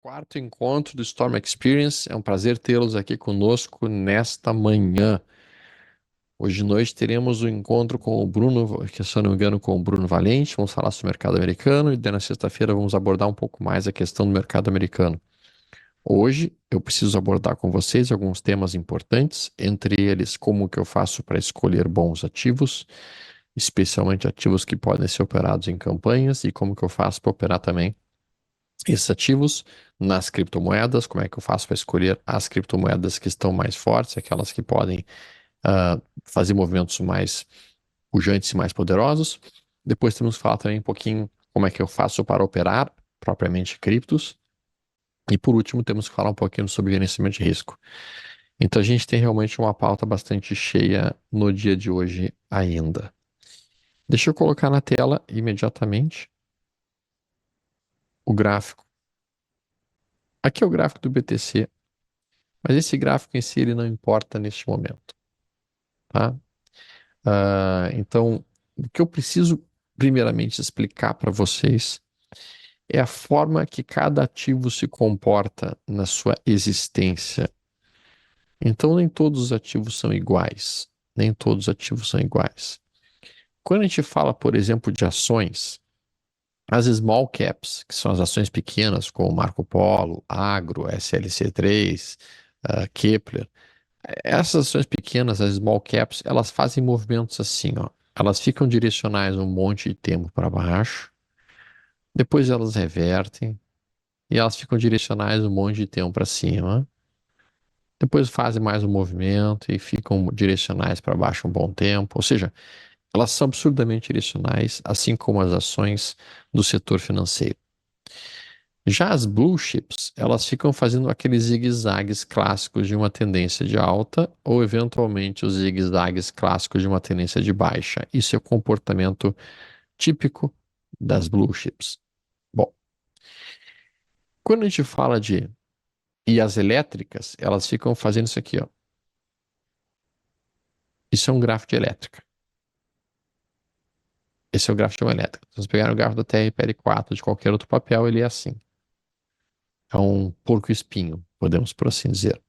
Quarto encontro do Storm Experience. É um prazer tê-los aqui conosco nesta manhã. Hoje de noite teremos um encontro com o Bruno, que se eu não me engano, com o Bruno Valente. Vamos falar sobre o mercado americano e daí na sexta-feira vamos abordar um pouco mais a questão do mercado americano. Hoje eu preciso abordar com vocês alguns temas importantes, entre eles como que eu faço para escolher bons ativos, especialmente ativos que podem ser operados em campanhas e como que eu faço para operar também esses ativos nas criptomoedas, como é que eu faço para escolher as criptomoedas que estão mais fortes, aquelas que podem fazer movimentos mais pujantes e mais poderosos. Depois temos que falar também um pouquinho como é que eu faço para operar propriamente criptos. E por último, temos que falar um pouquinho sobre gerenciamento de risco. Então a gente tem realmente uma pauta bastante cheia no dia de hoje ainda. Deixa eu colocar na tela imediatamente o gráfico. Aqui é o gráfico do BTC. Mas esse gráfico em si ele não importa neste momento, tá? Então, o que eu preciso primeiramente explicar para vocês é a forma que cada ativo se comporta na sua existência. Então, nem todos os ativos são iguais. Nem todos os ativos são iguais. Quando a gente fala, por exemplo, de ações, as small caps, que são as ações pequenas, como Marco Polo, Agro, SLC3, Kepler. Essas ações pequenas, as small caps, elas fazem movimentos assim, ó. Elas ficam direcionais um monte de tempo para baixo, depois elas revertem e elas ficam direcionais um monte de tempo para cima. Depois fazem mais um movimento e ficam direcionais para baixo um bom tempo. Ou seja, elas são absurdamente direcionais, assim como as ações do setor financeiro. Já as blue chips, elas ficam fazendo aqueles zigue-zagues clássicos de uma tendência de alta ou eventualmente os zigue-zagues clássicos de uma tendência de baixa. Isso é o comportamento típico das blue chips. Bom, quando a gente fala de e as elétricas, elas ficam fazendo isso aqui, ó. Isso é um gráfico de elétrica. Esse é o gráfico de uma elétrica. Se vocês pegarem o gráfico da TRPL4 de qualquer outro papel, ele é assim. É um porco-espinho, podemos por assim dizer.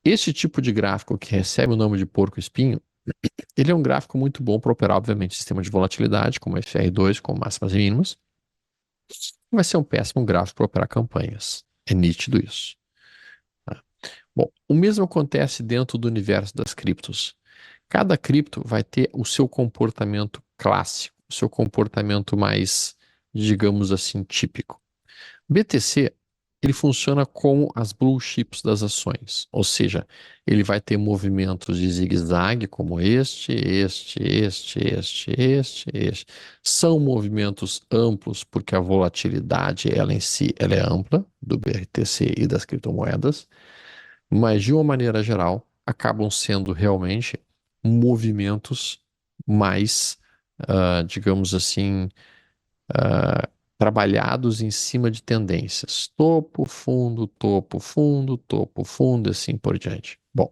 Esse tipo de gráfico que recebe o nome de porco-espinho, ele é um gráfico muito bom para operar, obviamente, sistema de volatilidade, como FR2, com máximas e mínimas. Vai ser um péssimo gráfico para operar campanhas. É nítido isso. Tá? Bom, o mesmo acontece dentro do universo das criptos. Cada cripto vai ter o seu comportamento clássico, o seu comportamento mais, digamos assim, típico. BTC, ele funciona como as blue chips das ações, ou seja, ele vai ter movimentos de zigue-zague como este. São movimentos amplos porque a volatilidade, ela em si, ela é ampla do BTC e das criptomoedas, mas de uma maneira geral, acabam sendo realmente movimentos mais, digamos assim, trabalhados em cima de tendências. Topo, fundo, e assim por diante. Bom,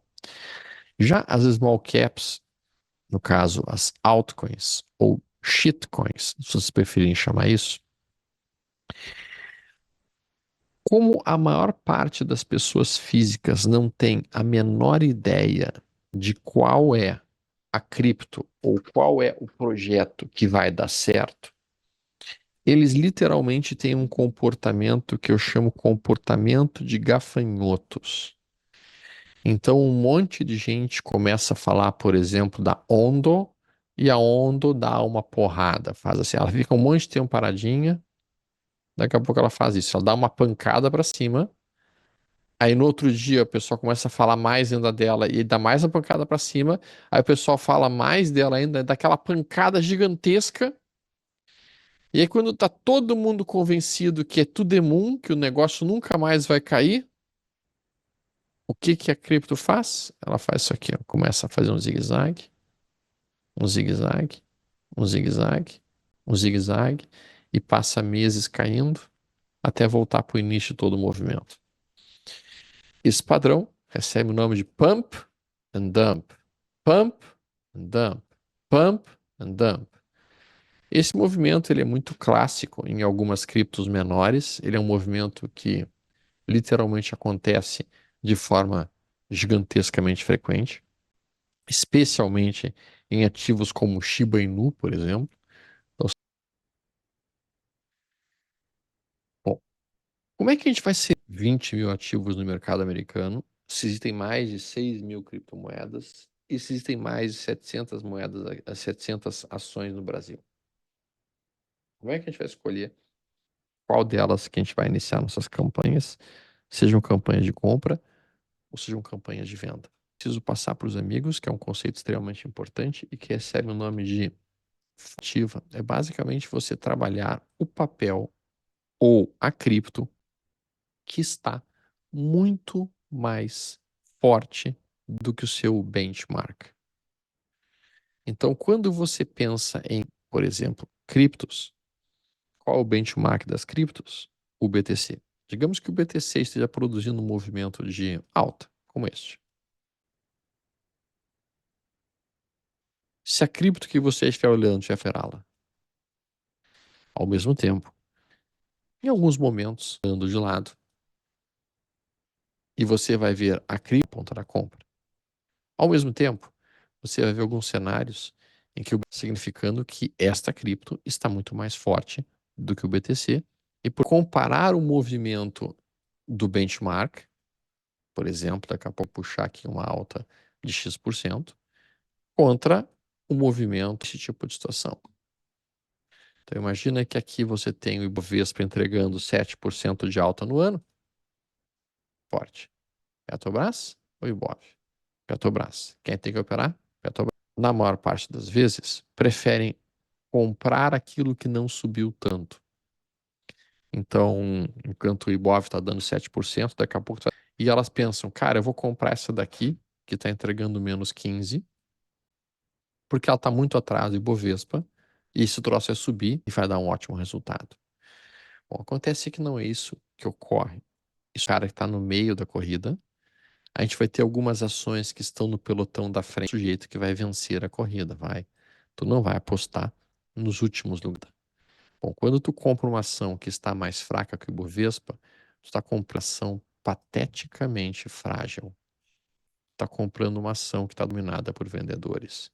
já as small caps, no caso, as altcoins ou shitcoins, se vocês preferirem chamar isso, como a maior parte das pessoas físicas não tem a menor ideia de qual é a cripto ou qual é o projeto que vai dar certo, eles literalmente têm um comportamento que eu chamo comportamento de gafanhotos. Então, um monte de gente começa a falar, por exemplo, da Ondo, e a Ondo dá uma porrada. Faz assim, ela fica um monte de tempo paradinha, daqui a pouco ela faz isso, ela dá uma pancada para cima, aí no outro dia o pessoal começa a falar mais ainda dela e dá mais uma pancada para cima, aí o pessoal fala mais dela ainda, dá aquela pancada gigantesca. E aí, quando tá todo mundo convencido que é tudo moon, que o negócio nunca mais vai cair, o que que a cripto faz? Ela faz isso aqui, ó. Começa a fazer um zigue-zague, um zigue-zague, um zigue-zague, um zigue-zague, e passa meses caindo até voltar para o início de todo o movimento. Esse padrão recebe o nome de pump and dump, pump and dump, pump and dump. Esse movimento ele é muito clássico em algumas criptos menores. Ele é um movimento que literalmente acontece de forma gigantescamente frequente, especialmente em ativos como Shiba Inu, por exemplo. Então, bom, como é que a gente vai ser 20 mil ativos no mercado americano se existem mais de 6 mil criptomoedas e se existem mais de 700 moedas, 700 ações no Brasil? Como é que a gente vai escolher qual delas que a gente vai iniciar nossas campanhas, sejam campanhas de compra ou sejam campanhas de venda? Preciso passar para os amigos, que é um conceito extremamente importante e que recebe o nome de ativa. É basicamente você trabalhar o papel ou a cripto que está muito mais forte do que o seu benchmark. Então, quando você pensa em, por exemplo, criptos, qual é o benchmark das criptos? O BTC. Digamos que o BTC esteja produzindo um movimento de alta, como este. Se a cripto que você estiver olhando estiver ferrala, ao mesmo tempo, em alguns momentos, andando de lado, e você vai ver a cripto ponta da compra. Ao mesmo tempo, você vai ver alguns cenários em que significando que esta cripto está muito mais forte do que o BTC, e por comparar o movimento do benchmark, por exemplo, daqui a pouco puxar aqui uma alta de X%, contra o movimento desse tipo de situação. Então imagina que aqui você tem o Ibovespa entregando 7% de alta no ano, forte. Petrobras ou Ibov? Petrobras. Quem tem que operar? Petrobras. Na maior parte das vezes, preferem comprar aquilo que não subiu tanto. Então, enquanto o Ibov está dando 7%, daqui a pouco... E elas pensam, cara, eu vou comprar essa daqui, que está entregando menos 15%, porque ela está muito atrás do Ibovespa, e esse troço vai subir e vai dar um ótimo resultado. Bom, acontece que não é isso que ocorre. Esse cara que está no meio da corrida, a gente vai ter algumas ações que estão no pelotão da frente, o sujeito que vai vencer a corrida, vai. Tu não vai apostar nos últimos lugares. Bom, quando tu compra uma ação que está mais fraca que o Ibovespa, tu está comprando uma ação pateticamente frágil. Está comprando uma ação que está dominada por vendedores.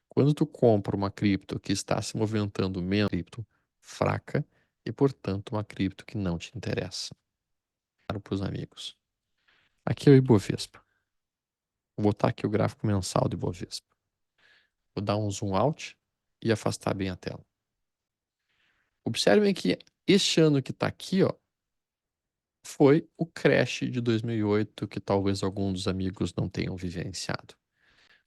Quando tu compra uma cripto que está se movimentando menos, cripto fraca e, portanto, uma cripto que não te interessa. Claro para os amigos. Aqui é o Ibovespa. Vou botar aqui o gráfico mensal do Ibovespa. Vou dar um zoom out e afastar bem a tela. Observem que este ano que está aqui, ó, foi o crash de 2008 que talvez alguns dos amigos não tenham vivenciado.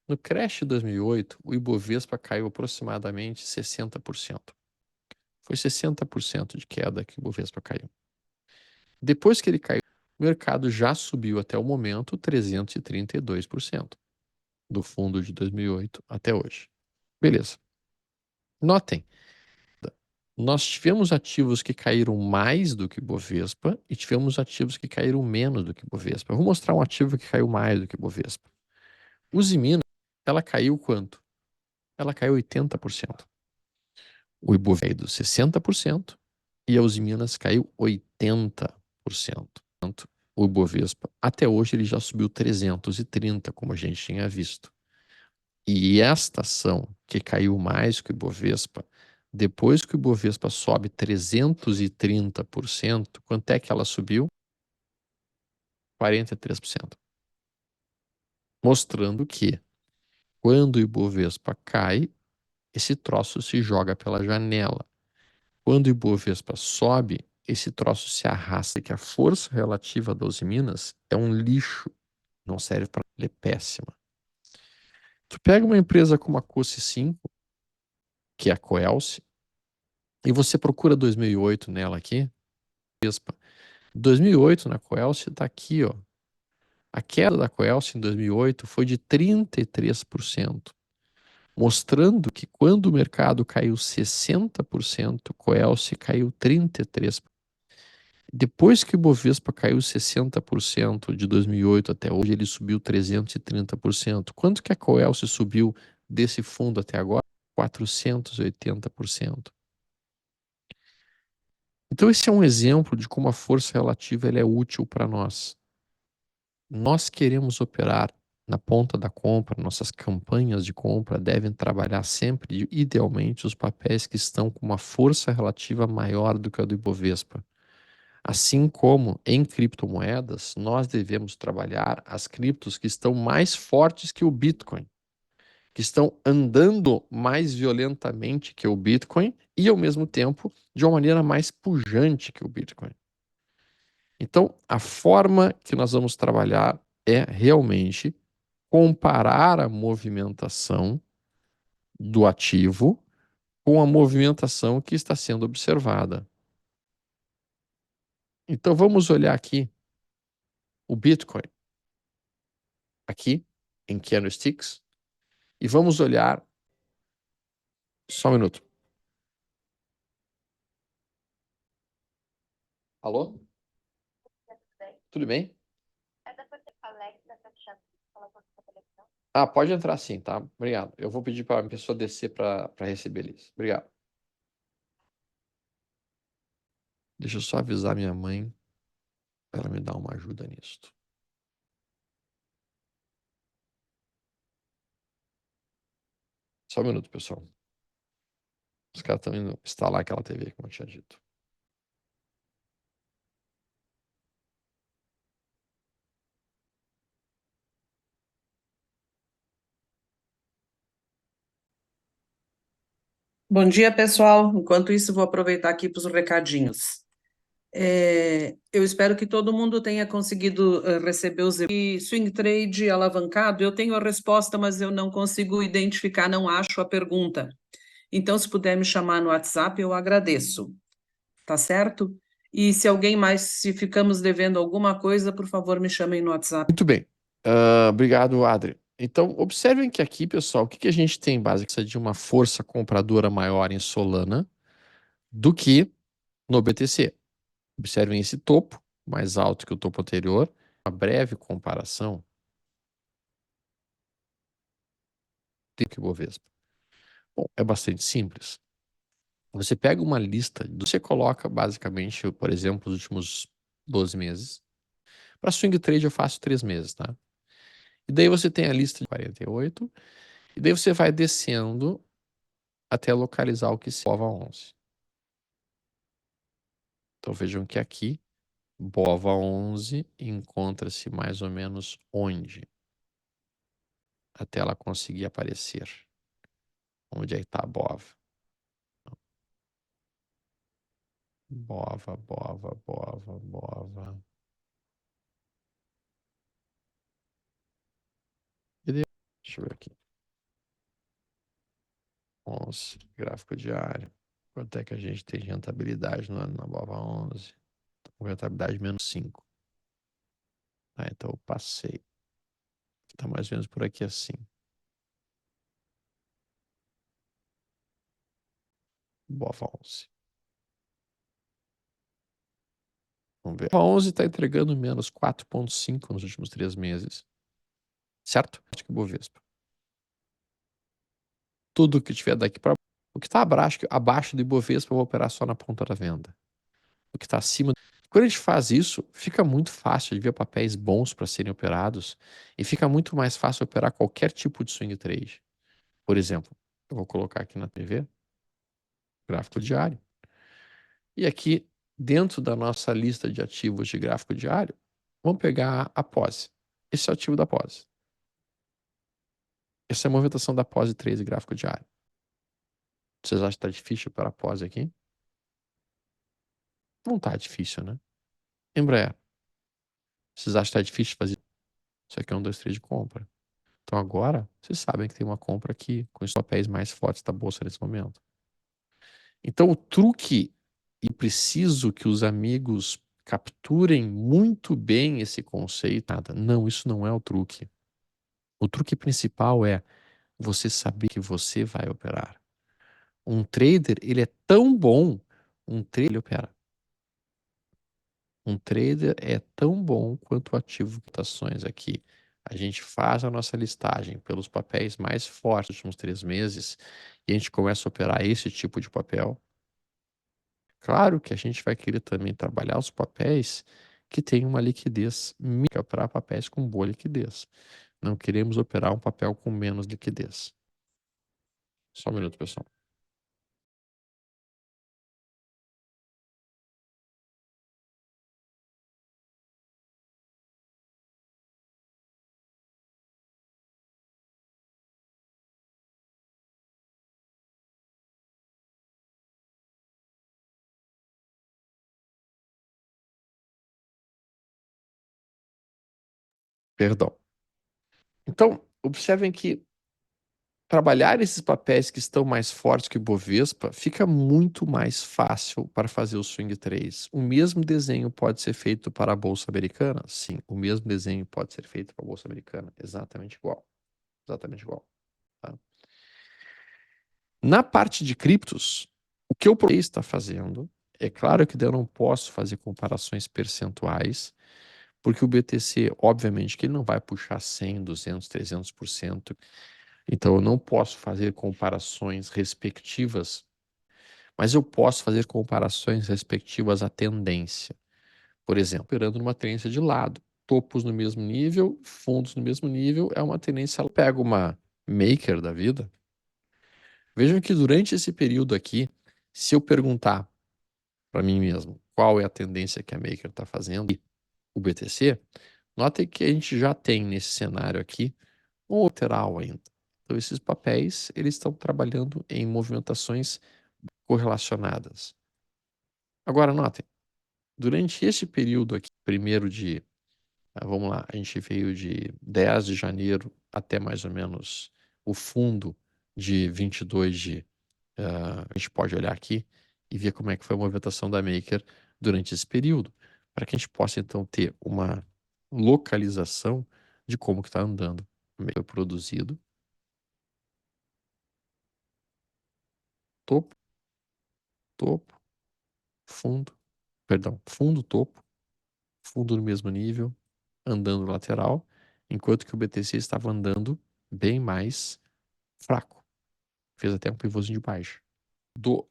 No crash de 2008, o Ibovespa caiu aproximadamente 60%. Foi 60% de queda que o Ibovespa caiu. Depois que ele caiu, o mercado já subiu até o momento 332% do fundo de 2008 até hoje. Beleza. Notem, nós tivemos ativos que caíram mais do que o Bovespa e tivemos ativos que caíram menos do que o Bovespa. Eu vou mostrar um ativo que caiu mais do que o Bovespa. Usiminas, ela caiu quanto? Ela caiu 80%. O Ibovespa caiu 60% e a Usiminas caiu 80%. O Ibovespa, até hoje, ele já subiu 330%, como a gente tinha visto. E esta ação, que caiu mais que o Ibovespa, depois que o Ibovespa sobe 330%, quanto é que ela subiu? 43%. Mostrando que, quando o Ibovespa cai, esse troço se joga pela janela. Quando o Ibovespa sobe, esse troço se arrasta, que a força relativa da Usiminas é um lixo, não serve para... Ela é péssima. Tu pega uma empresa como a Coce 5, que é a Coelce, e você procura 2008 nela aqui, 2008 na Coelce está aqui, ó. A queda da Coelce em 2008 foi de 33%, mostrando que quando o mercado caiu 60%, Coelce caiu 33%. Depois que o Bovespa caiu 60% de 2008 até hoje, ele subiu 330%. Quanto que a Coelce subiu desse fundo até agora? 480%. Então, esse é um exemplo de como a força relativa ela é útil para nós. Nós queremos operar na ponta da compra, nossas campanhas de compra devem trabalhar sempre, idealmente, os papéis que estão com uma força relativa maior do que a do Ibovespa. Assim como em criptomoedas, nós devemos trabalhar as criptos que estão mais fortes que o Bitcoin, que estão andando mais violentamente que o Bitcoin e, ao mesmo tempo, de uma maneira mais pujante que o Bitcoin. Então, a forma que nós vamos trabalhar é realmente comparar a movimentação do ativo com a movimentação que está sendo observada. Então, vamos olhar aqui o Bitcoin, aqui em candlesticks, e vamos olhar. Só um minuto. Alô? Tudo bem? Ah, pode entrar sim, tá? Obrigado. Eu vou pedir para a pessoa descer para receber isso. Obrigado. Deixa eu só avisar minha mãe para ela me dar uma ajuda nisso. Só um minuto, pessoal. Os caras estão indo instalar aquela TV, como eu tinha dito. Bom dia, pessoal. Enquanto isso, vou aproveitar aqui para os recadinhos. Eu espero que todo mundo tenha conseguido receber os swing trade alavancado. Eu tenho a resposta, mas eu não consigo identificar, não acho a pergunta. Então, se puder me chamar no WhatsApp, eu agradeço. Tá certo? E se alguém mais, se ficamos devendo alguma coisa, por favor, me chamem no WhatsApp. Muito bem. Obrigado, Adri. Então, observem que aqui, pessoal, o que que a gente tem basicamente de uma força compradora maior em Solana do que no BTC. Observem esse topo, mais alto que o topo anterior. Uma breve comparação do que o Bovespa. Bom, é bastante simples. Você pega uma lista, você coloca basicamente, por exemplo, os últimos 12 meses. Para swing trade eu faço 3 meses, tá? E daí você tem a lista de 48, e daí você vai descendo até localizar o que se BOVA 11. Então vejam que aqui, BOVA 11 encontra-se mais ou menos onde? Até ela conseguir aparecer. Onde é que está a BOVA? BOVA, BOVA, BOVA, BOVA. Deixa eu ver aqui. 11, gráfico diário. Quanto é que a gente tem de rentabilidade no ano na BOVA 11? Com rentabilidade menos 5. Ah, então eu passei. Está mais ou menos por aqui assim. BOVA 11. Vamos ver. BOVA 11 está entregando menos 4,5 nos últimos 3 meses. Certo? Acho que Bovespa. Tudo que tiver daqui para. O que está abaixo do Ibovespa, eu vou operar só na ponta da venda. O que está acima. Quando a gente faz isso, fica muito fácil de ver papéis bons para serem operados e fica muito mais fácil operar qualquer tipo de swing trade. Por exemplo, eu vou colocar aqui na TV, gráfico diário. E aqui, dentro da nossa lista de ativos de gráfico diário, vamos pegar a pose. Esse é o ativo da pose. Essa é a movimentação da pose 3 de gráfico diário. Vocês acham que está difícil para a pose aqui? Não está difícil, né? Embraer. Vocês acham que está difícil de fazer? Isso aqui é um 2, 3 de compra. Então agora, vocês sabem que tem uma compra aqui com os papéis mais fortes da bolsa nesse momento. Então o truque, e preciso que os amigos capturem muito bem esse conceito. Não, isso não é o truque. O truque principal é você saber que você vai operar. Um trader, ele é tão bom, um trader ele opera. Um trader é tão bom quanto o ativo de cotações aqui. A gente faz a nossa listagem pelos papéis mais fortes dos últimos 3 meses e a gente começa a operar esse tipo de papel. Claro que a gente vai querer também trabalhar os papéis que têm uma liquidez mínima para papéis com boa liquidez. Não queremos operar um papel com menos liquidez. Só um minuto, pessoal. Perdão. Então, observem que trabalhar esses papéis que estão mais fortes que o Bovespa fica muito mais fácil para fazer o swing trades. O mesmo desenho pode ser feito para a Bolsa Americana? Sim, o mesmo desenho pode ser feito para a Bolsa Americana. Exatamente igual. Exatamente igual. Tá? Na parte de criptos, o que o está fazendo, é claro que eu não posso fazer comparações percentuais, porque o BTC, obviamente, que ele não vai puxar 100, 200, 300%. Então, eu não posso fazer comparações respectivas, mas eu posso fazer comparações respectivas à tendência. Por exemplo, operando numa tendência de lado, topos no mesmo nível, fundos no mesmo nível, é uma tendência. Eu pego uma maker da vida. Vejam que durante esse período aqui, se eu perguntar para mim mesmo qual é a tendência que a maker está fazendo, e o BTC, notem que a gente já tem nesse cenário aqui um lateral ainda. Então, esses papéis, eles estão trabalhando em movimentações correlacionadas. Agora, notem, durante este período aqui, primeiro de, vamos lá, a gente veio de 10 de janeiro até mais ou menos o fundo de 22 de, a gente pode olhar aqui e ver como é que foi a movimentação da Maker durante esse período, para que a gente possa então ter uma localização de como que está andando. Foi produzido, topo, topo, fundo, perdão, fundo, topo, fundo no mesmo nível, andando lateral, enquanto que o BTC estava andando bem mais fraco. Fez até um pivôzinho de baixo.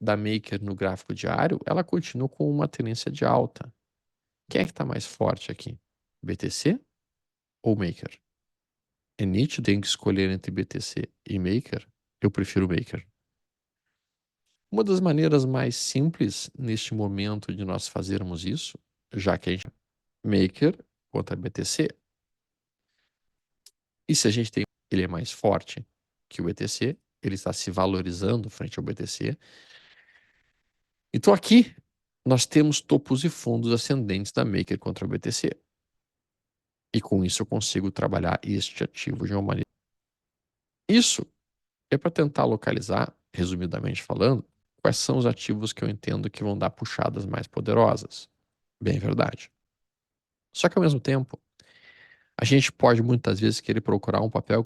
Da Maker no gráfico diário, ela continua com uma tendência de alta. Quem é que está mais forte aqui? BTC ou Maker? É nítido, tem que escolher entre BTC e Maker. Eu prefiro Maker. Uma das maneiras mais simples neste momento de nós fazermos isso, já que a gente Maker contra BTC, e se a gente tem ele é mais forte que o BTC, ele está se valorizando frente ao BTC. Então aqui nós temos topos e fundos ascendentes da Maker contra o BTC. E com isso eu consigo trabalhar este ativo de uma maneira. Isso é para tentar localizar, resumidamente falando, quais são os ativos que eu entendo que vão dar puxadas mais poderosas. Bem verdade. Só que ao mesmo tempo, a gente pode muitas vezes querer procurar um papel.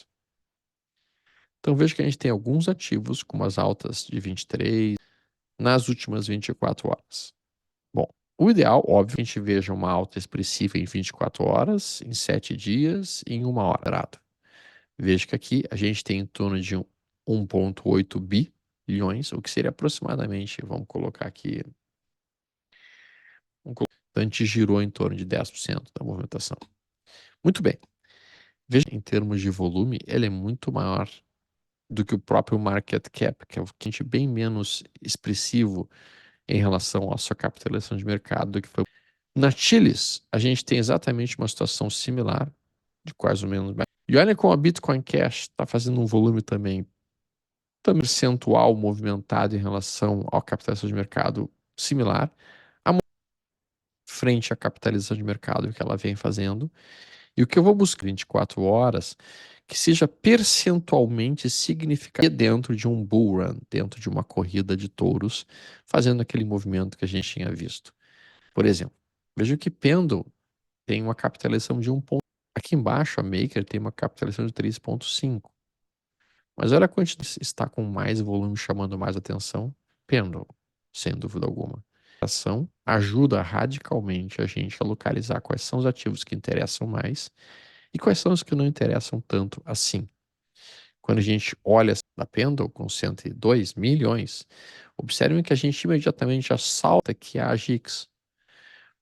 Então veja que a gente tem alguns ativos com umas altas de 23 nas últimas 24 horas. Bom, o ideal, óbvio, é que a gente veja uma alta expressiva em 24 horas, em 7 dias e em 1 hora. Veja que aqui a gente tem em torno de 1,8 bilhões, o que seria aproximadamente, vamos colocar aqui, a gente girou em torno de 10% da movimentação. Muito bem. Veja, em termos de volume, ele é muito maior do que o próprio market cap, que é o que a gente bem menos expressivo em relação à sua capitalização de mercado do que foi. Na Chiles, a gente tem exatamente uma situação similar, de quase ou menos. E olha como a Bitcoin Cash está fazendo um volume também percentual movimentado em relação à capitalização de mercado similar, a frente à capitalização de mercado que ela vem fazendo. E o que eu vou buscar 24 horas que seja percentualmente significativo dentro de um bull run, dentro de uma corrida de touros, fazendo aquele movimento que a gente tinha visto. Por exemplo, veja que Pendle tem uma capitalização de 1. Aqui embaixo a Maker tem uma capitalização de 3,5. Mas olha a quantidade está com mais volume chamando mais atenção. Pendle, sem dúvida alguma. A ação ajuda radicalmente a gente a localizar quais são os ativos que interessam mais e quais são os que não interessam tanto assim. quando a gente olha a Pendle com 102 milhões, observem que a gente imediatamente já salta que é a AGIX.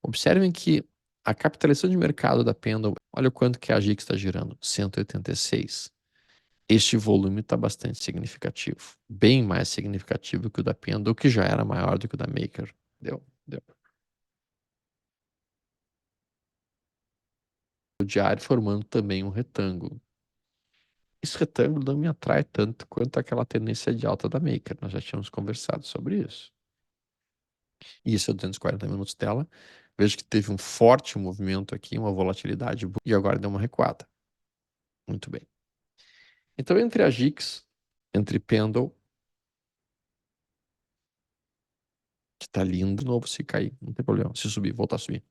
Observem que a capitalização de mercado da Pendle, olha o quanto que a AGIX está girando, 186. Este volume está bastante significativo, bem mais significativo que o da Pendle, que já era maior do que o da Maker. Deu. O diário formando também um retângulo. Esse retângulo não me atrai tanto quanto aquela tendência de alta da Maker. Nós já tínhamos conversado sobre isso. E isso é 240 minutos dela. Vejo que teve um forte movimento aqui, uma volatilidade boa, e agora deu uma recuada. Muito bem. Então, entre a GIX, entre Pendle, que está lindo, de novo, se cair, não tem problema. Se subir, voltar a subir.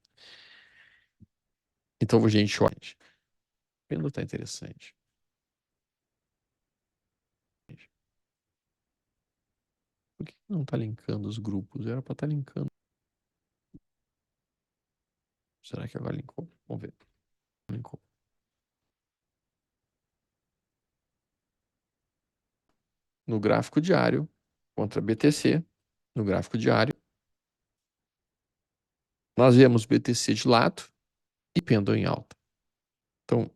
Então, a gente olha. Pendle está interessante. Por que não está linkando os grupos? Era para estar linkando. Será que agora linkou? Vamos ver. Linkou. No gráfico diário, contra BTC, no gráfico diário, nós vemos BTC de lado e Pendle em alta. Então,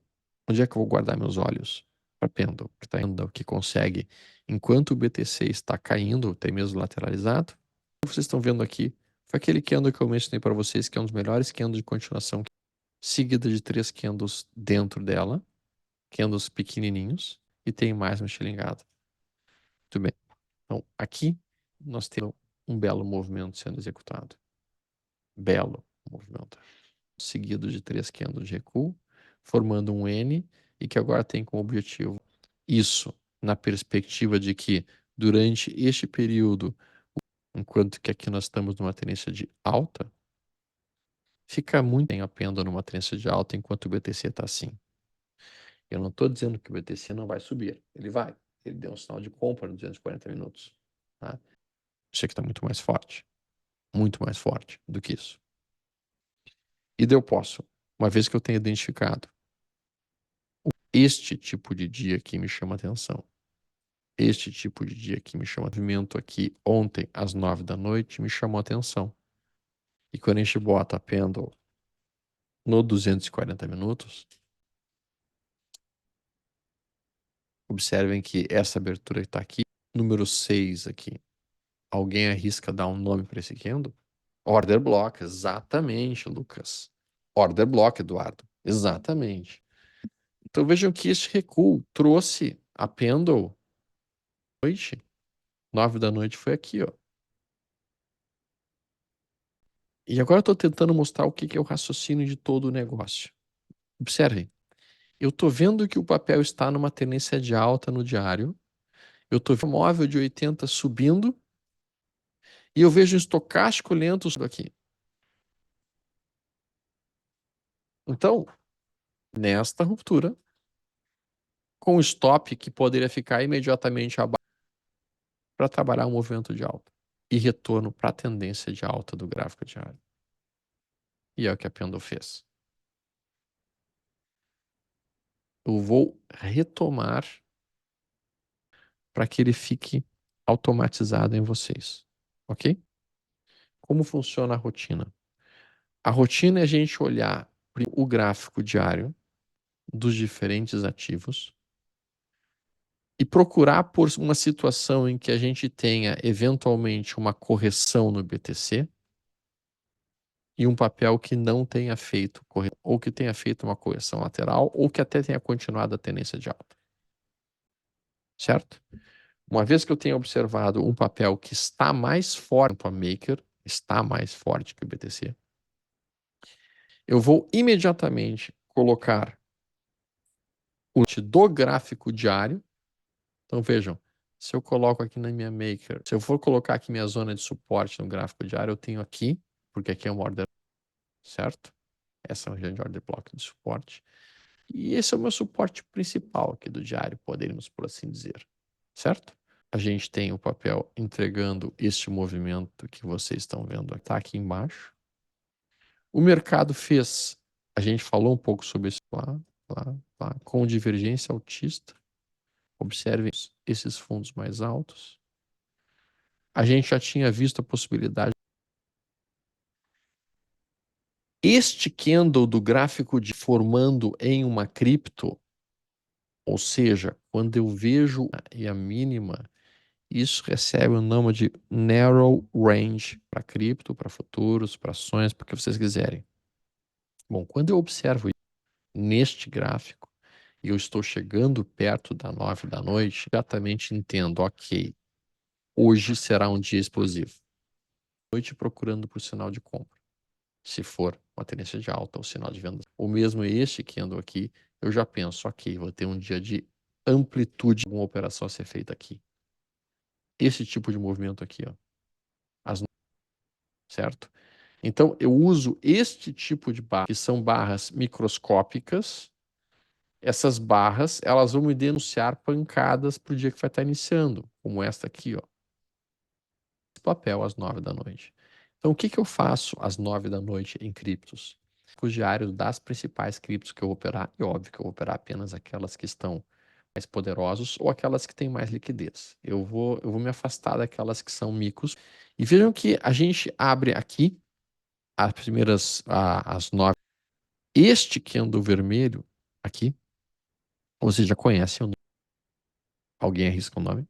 onde é que eu vou guardar meus olhos? Para Pendle, que está indo, que consegue, enquanto o BTC está caindo, tem mesmo lateralizado. Vocês estão vendo aqui, foi aquele candle que eu mencionei para vocês, que é um dos melhores candles de continuação, seguida de 3 candles dentro dela, candles pequenininhos, e tem mais um estilingado. Muito bem. Então, aqui nós temos um belo movimento sendo executado. Belo movimento. Seguido de 3 candles de recuo, formando um N, e que agora tem como objetivo isso, na perspectiva de que durante este período, enquanto que aqui nós estamos numa tendência de alta, fica muito bem a penda numa tendência de alta enquanto o BTC está assim. Eu não estou dizendo que o BTC não vai subir. Ele vai. Ele deu um sinal de compra nos 240 minutos. Tá? Isso aqui está muito mais forte. Muito mais forte do que isso. E daí eu posso, uma vez que eu tenha identificado este tipo de dia que me chama atenção, este tipo de dia que me chama movimento aqui ontem às 9 da noite me chamou atenção. E quando a gente bota a pendle no 240 minutos, observem que essa abertura que está aqui, número 6 aqui, alguém arrisca dar um nome para esse candle? Order block, exatamente, Lucas. Order block, Eduardo, exatamente. Então vejam que esse recuo trouxe a pendle noite, 9 da noite foi aqui, ó. E agora eu estou tentando mostrar o que é o raciocínio de todo o negócio. Observem, eu estou vendo que o papel está numa tendência de alta no diário, eu estou vendo o móvel de 80 subindo, e eu vejo um estocástico lento aqui. Então, nesta ruptura, com o stop que poderia ficar imediatamente abaixo para trabalhar um movimento de alta e retorno para a tendência de alta do gráfico diário. E é o que a Pendle fez. Eu vou retomar para que ele fique automatizado em vocês, ok? Como funciona a rotina? A rotina é a gente olhar o gráfico diário dos diferentes ativos e procurar por uma situação em que a gente tenha eventualmente uma correção no BTC e um papel que não tenha feito ou que tenha feito uma correção lateral ou que até tenha continuado a tendência de alta. Certo? Uma vez que eu tenha observado um papel que está mais forte para Maker, está mais forte que o BTC, eu vou imediatamente colocar o do gráfico diário. Então vejam, se eu coloco aqui na minha Maker, se eu for colocar aqui minha zona de suporte no gráfico diário, eu tenho aqui, porque aqui é uma order, certo? Essa é uma região de order block de suporte. E esse é o meu suporte principal aqui do diário, poderíamos por assim dizer, certo? A gente tem o papel entregando este movimento que vocês estão vendo, está aqui embaixo. O mercado fez, a gente falou um pouco sobre isso lá, com divergência altista, Observem esses fundos mais altos. A gente já tinha visto a possibilidade. Este candle do gráfico de formando em uma cripto, ou seja, quando eu vejo e a mínima, isso recebe o nome de narrow range para cripto, para futuros, para ações, para o que vocês quiserem. Bom, quando eu observo neste gráfico e eu estou chegando perto da 9 da noite, exatamente entendo, ok, hoje será um dia explosivo. Noite procurando por sinal de compra. Se for uma tendência de alta ou sinal de venda. Ou mesmo este candle aqui, eu já penso, ok, vou ter um dia de amplitude, alguma operação a ser feita aqui. Esse tipo de movimento aqui, ó. Certo? Então, eu uso este tipo de barra, que são barras microscópicas. Essas barras, elas vão me denunciar pancadas para o dia que vai estar iniciando, como esta aqui, ó. Papel às 9 da noite. Então, o que eu faço às 9 da noite em criptos? Os diários das principais criptos que eu vou operar, e óbvio que eu vou operar apenas aquelas que estão mais poderosos ou aquelas que têm mais liquidez. Eu vou me afastar daquelas que são micros. E vejam que a gente abre aqui as primeiras, as 9. Este candle vermelho aqui, você já conhece o nome? Alguém arrisca o nome?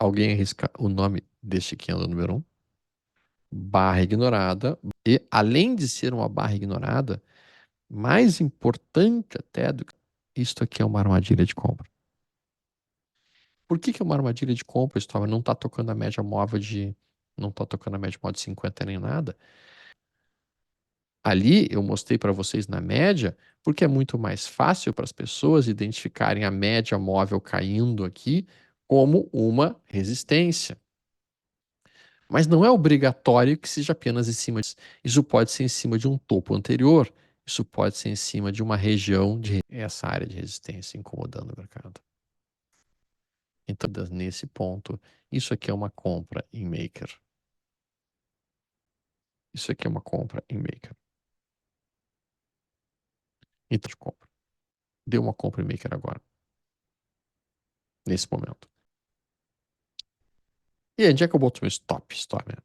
Alguém arrisca o nome deste candle número 1? Barra ignorada. E além de ser uma barra ignorada, mais importante até do que isto aqui é uma armadilha de compra. Por que é uma armadilha de compra, Storm? Não está tocando a média móvel de. Não está tocando a média móvel de 50 nem nada. Ali eu mostrei para vocês na média, porque é muito mais fácil para as pessoas identificarem a média móvel caindo aqui como uma resistência. Mas não é obrigatório que seja apenas em cima disso. Isso pode ser em cima de um topo anterior. Isso pode ser em cima de uma região de essa área de resistência incomodando o mercado. Então, nesse ponto, isso aqui é uma compra em maker. Isso aqui é uma compra em maker. Então, de compra. Deu uma compra em maker agora. Nesse momento. E onde é que eu boto meu stop, história?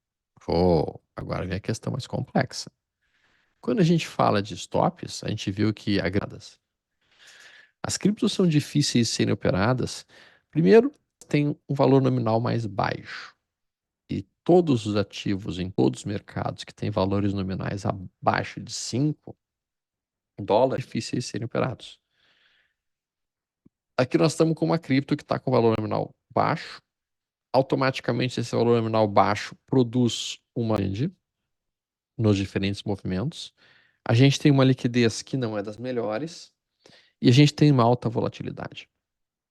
Agora vem a questão mais complexa. Quando a gente fala de stops, a gente viu que as criptos são difíceis de serem operadas. Primeiro, tem um valor nominal mais baixo. E todos os ativos em todos os mercados que têm valores nominais abaixo de $5 difíceis de serem operados. Aqui nós estamos com uma cripto que está com valor nominal baixo. Automaticamente esse valor nominal baixo produz uma rende nos diferentes movimentos. A gente tem uma liquidez que não é das melhores e a gente tem uma alta volatilidade.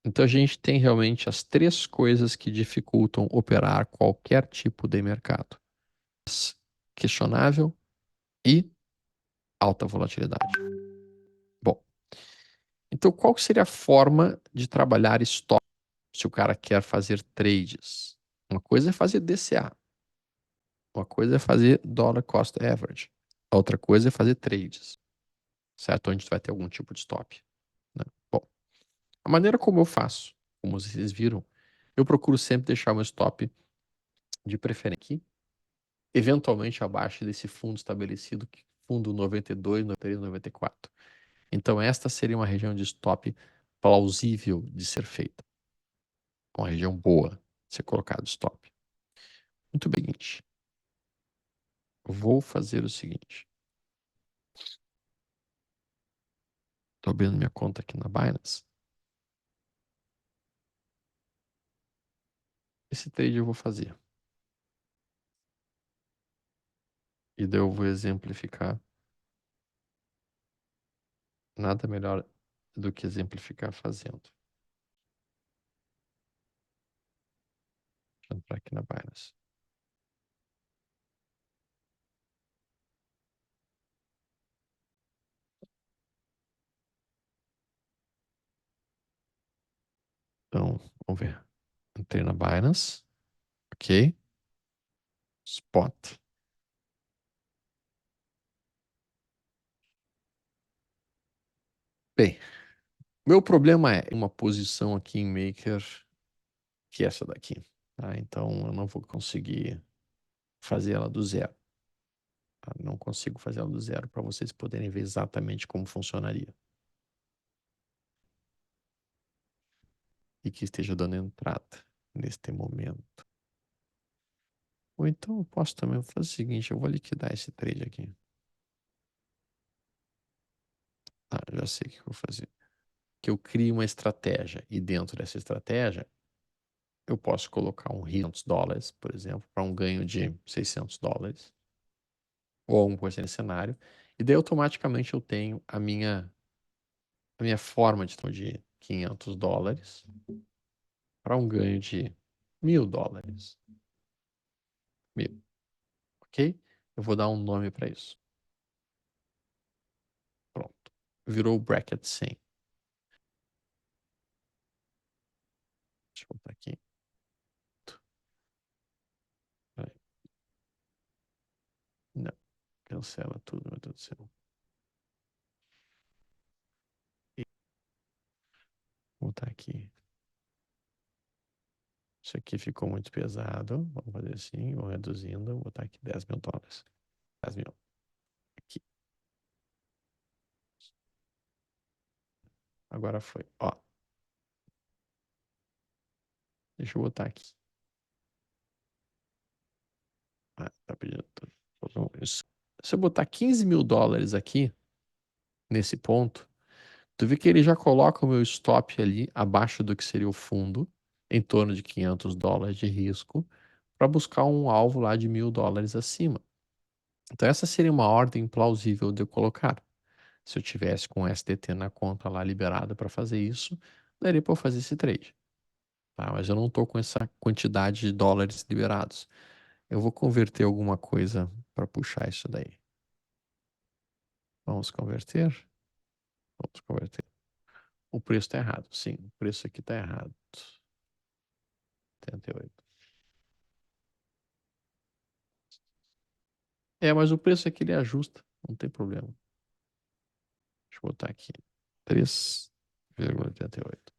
Então a gente tem realmente as três coisas que dificultam operar qualquer tipo de mercado: questionável e alta volatilidade. Bom, então qual seria a forma de trabalhar stop se o cara quer fazer trades? Uma coisa é fazer DCA, uma coisa é fazer dollar cost average, a outra coisa é fazer trades, certo? Onde vai ter algum tipo de stop, né? Bom, a maneira como eu faço, como vocês viram, eu procuro sempre deixar o meu stop de preferência aqui, eventualmente abaixo desse fundo estabelecido, fundo 92, 93, 94. Então esta seria uma região de stop plausível de ser feita. Uma região boa de ser colocado stop. Muito bem, gente. Vou fazer o seguinte. Estou abrindo minha conta aqui na Binance. Esse trade eu vou fazer. E daí eu vou exemplificar. Nada melhor do que exemplificar fazendo. Deixa eu entrar aqui na Binance. Então, vamos ver. Entrei na Binance. Ok. Spot. Bem, Meu problema é uma posição aqui em Maker que é essa daqui, tá? Então eu não vou conseguir fazer ela do zero, tá? Não consigo fazer ela do zero para vocês poderem ver exatamente como funcionaria e que esteja dando entrada neste momento. Ou então eu posso também fazer o seguinte, eu vou liquidar esse trade aqui. Ah, já sei o que eu vou fazer. Que eu crio uma estratégia e dentro dessa estratégia eu posso colocar um $500, por exemplo, para um ganho de $600 ou alguma coisa nesse cenário. E daí automaticamente eu tenho a minha forma de $500 para um ganho de $1.000. 1.000, ok? Eu vou dar um nome para isso. Pronto. Virou o bracket 100. Deixa eu botar aqui. Peraí. Não, cancela tudo, meu Deus do céu. Vou botar aqui. Isso aqui ficou muito pesado. Vamos fazer assim, vou reduzindo. Vou botar aqui $10.000. 10 mil. Aqui. Agora foi. Ó, deixa eu botar aqui. Ah, tá pedindo tudo. Isso. Se eu botar $15.000 aqui, nesse ponto, tu vê que ele já coloca o meu stop ali abaixo do que seria o fundo, em torno de $500 de risco, para buscar um alvo lá de $1.000 acima. Então, essa seria uma ordem plausível de eu colocar. Se eu tivesse com o SDT na conta lá liberada para fazer isso, daria para eu fazer esse trade. Tá? Mas eu não estou com essa quantidade de dólares liberados. Eu vou converter alguma coisa para puxar isso daí. Vamos converter? Vamos converter. O preço está errado. Sim, o preço aqui está errado. 88. É, mas o preço aqui ele ajusta. Não tem problema. Deixa eu botar aqui. 3,88.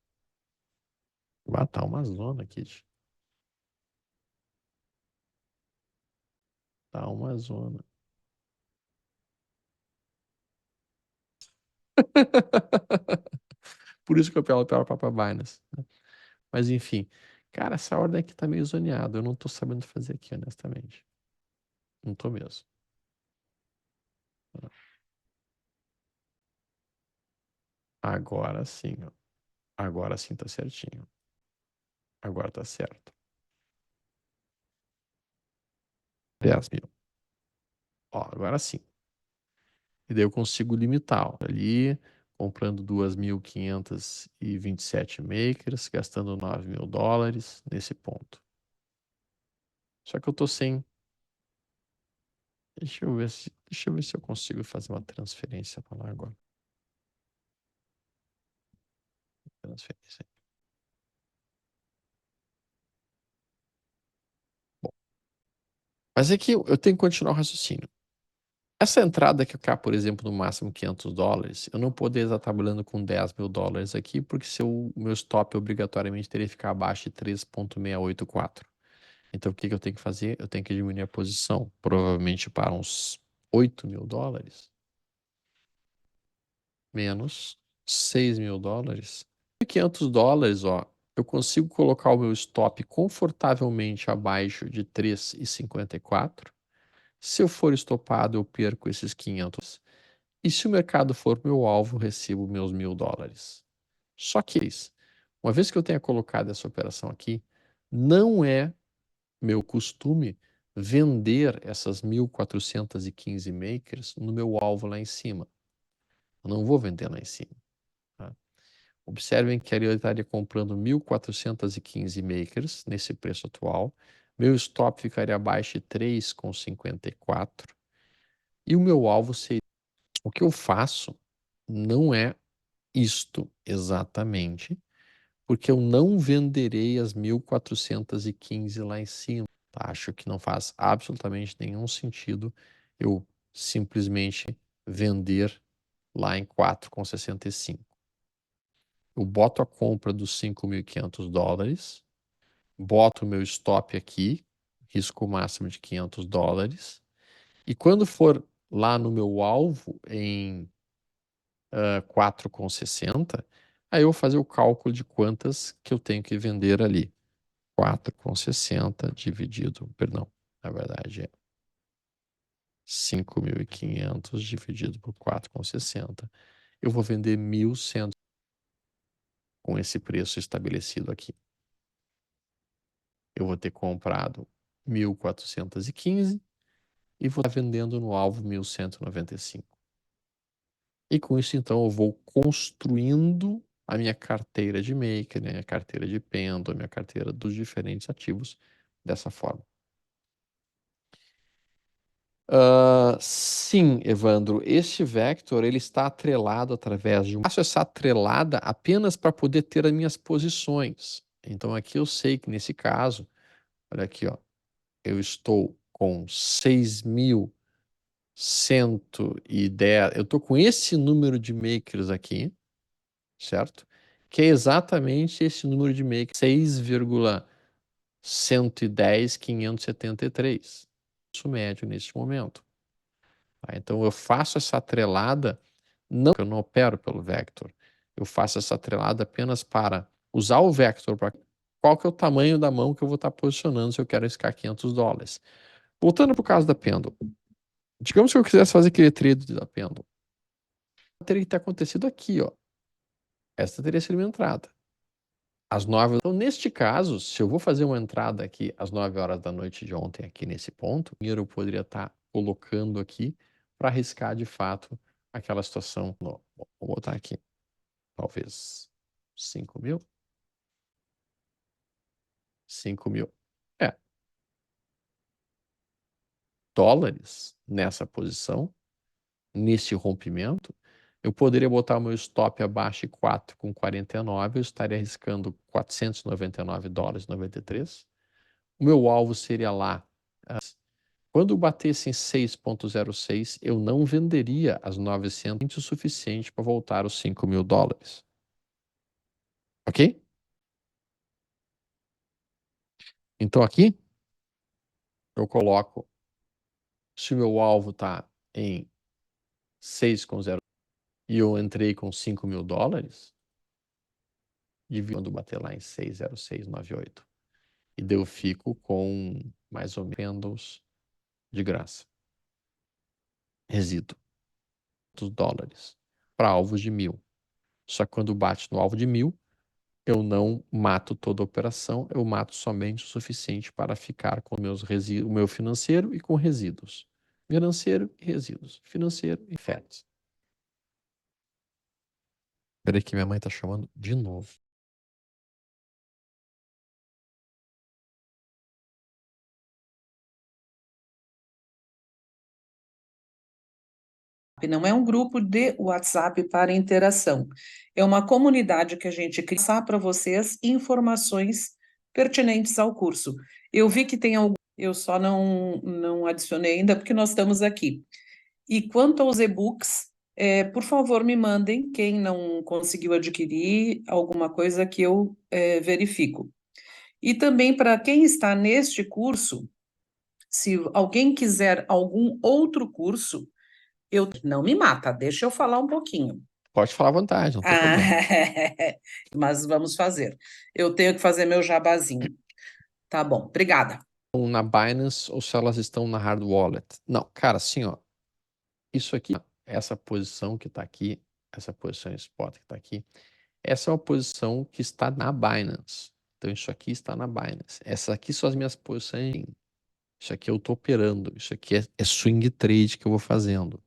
Vai tá uma zona aqui. Tá uma zona. Por isso que eu apelo pela própria Binance, né? Mas enfim. Cara, essa ordem aqui tá meio zoneada. Eu não tô sabendo fazer aqui, honestamente. Não tô mesmo. Agora sim, ó. Agora sim tá certinho. Agora tá certo. 10.000. Ó, agora sim. E daí eu consigo limitar, ó, ali, comprando 2.527 makers, gastando $9.000 nesse ponto. Só que eu tô sem. Deixa eu ver se eu consigo fazer uma transferência para lá agora. Transferência. Bom, mas é que eu tenho que continuar o raciocínio. Essa entrada que eu quero, por exemplo, no máximo $500, eu não poderia estar trabalhando com $10.000 aqui, porque o meu stop obrigatoriamente teria que ficar abaixo de 3,684. Então, o que que eu tenho que fazer? Eu tenho que diminuir a posição, provavelmente para uns $8.000, menos $6.000. $500, ó, eu consigo colocar o meu stop confortavelmente abaixo de 3,54. Se eu for estopado, eu perco esses 500. E se o mercado for meu alvo, eu recebo meus $1.000. Só que, uma vez que eu tenha colocado essa operação aqui, não é meu costume vender essas 1.415 makers no meu alvo lá em cima. Eu não vou vender lá em cima. Tá? Observem que ali eu estaria comprando 1.415 makers nesse preço atual. Meu stop ficaria abaixo de 3,54. E o meu alvo seria. O que eu faço não é isto exatamente, porque eu não venderei as 1.415 lá em cima. Tá? Acho que não faz absolutamente nenhum sentido eu simplesmente vender lá em 4,65. eu boto a compra dos 5.500 dólares, boto o meu stop aqui, risco máximo de 500 dólares, e quando for lá no meu alvo em 4,60, aí eu vou fazer o cálculo de quantas que eu tenho que vender ali. 4,60 dividido, perdão, na verdade é 5.500 dividido por 4,60. Eu vou vender 1.100 com esse preço estabelecido aqui. Eu vou ter comprado 1.415 e vou estar vendendo no alvo 1.195. E com isso, então, eu vou construindo a minha carteira de maker, né, a minha carteira de pêndulo, a minha carteira dos diferentes ativos dessa forma. Sim, Evandro, este vector ele está atrelado através de faço essa atrelada apenas para poder ter as minhas posições. Então aqui eu sei que nesse caso, olha aqui, ó, eu estou com 6.110, eu estou com esse número de makers aqui, certo? Que é exatamente esse número de makers, 6,110.573. Isso médio neste momento. Tá? Então eu faço essa atrelada, não, eu não opero pelo vector. Eu faço essa atrelada apenas para usar o vector para qual que é o tamanho da mão que eu vou estar posicionando se eu quero riscar 500 dólares. Voltando para o caso da pêndulo. Digamos que eu quisesse fazer aquele trade da pêndulo. Teria que ter acontecido aqui, ó. Essa teria sido uma entrada. Às 9. Então, neste caso, se eu vou fazer uma entrada aqui às 9 horas da noite de ontem, aqui nesse ponto, o dinheiro eu poderia estar colocando aqui para arriscar de fato aquela situação. Vou botar aqui, talvez 5.000. 5.000. É, dólares nessa posição, nesse rompimento. Eu poderia botar o meu stop abaixo de 4,49, eu estaria arriscando 499 dólares 93. O meu alvo seria lá. Quando batesse em 6,06, eu não venderia as 900 o suficiente para voltar os 5.000 dólares. Ok? Então aqui eu coloco, se o meu alvo está em 6,0 e eu entrei com 5.000 dólares, e quando bater lá em 6,0698. E daí eu fico com mais ou menos de graça. Resíduo dos dólares para alvos de 1.000. Só que quando bate no alvo de 1.000, eu não mato toda a operação, eu mato somente o suficiente para ficar com o meu financeiro e com resíduos. Financeiro e resíduos. Financeiro e FETs. Peraí que minha mãe tá chamando de novo. Não é um grupo de WhatsApp para interação. É uma comunidade que a gente cria para vocês informações pertinentes ao curso. Eu vi que tem algum, eu só não adicionei ainda porque nós estamos aqui. E quanto aos e-books, por favor, me mandem quem não conseguiu adquirir alguma coisa que eu verifico. E também para quem está neste curso, se alguém quiser algum outro curso, eu não me mata, deixa eu falar um pouquinho. Pode falar à vontade, não tem Ah, problema. mas vamos fazer. Eu tenho que fazer meu jabazinho. Tá bom, obrigada. Na Binance ou se elas estão na Hard Wallet. Não, cara, assim, ó. Isso aqui, essa posição que está aqui, essa posição em spot que está aqui, essa é uma posição que está na Binance. Então, isso aqui está na Binance. Essas aqui são as minhas posições. Isso aqui eu estou operando. Isso aqui é swing trade que eu vou fazendo.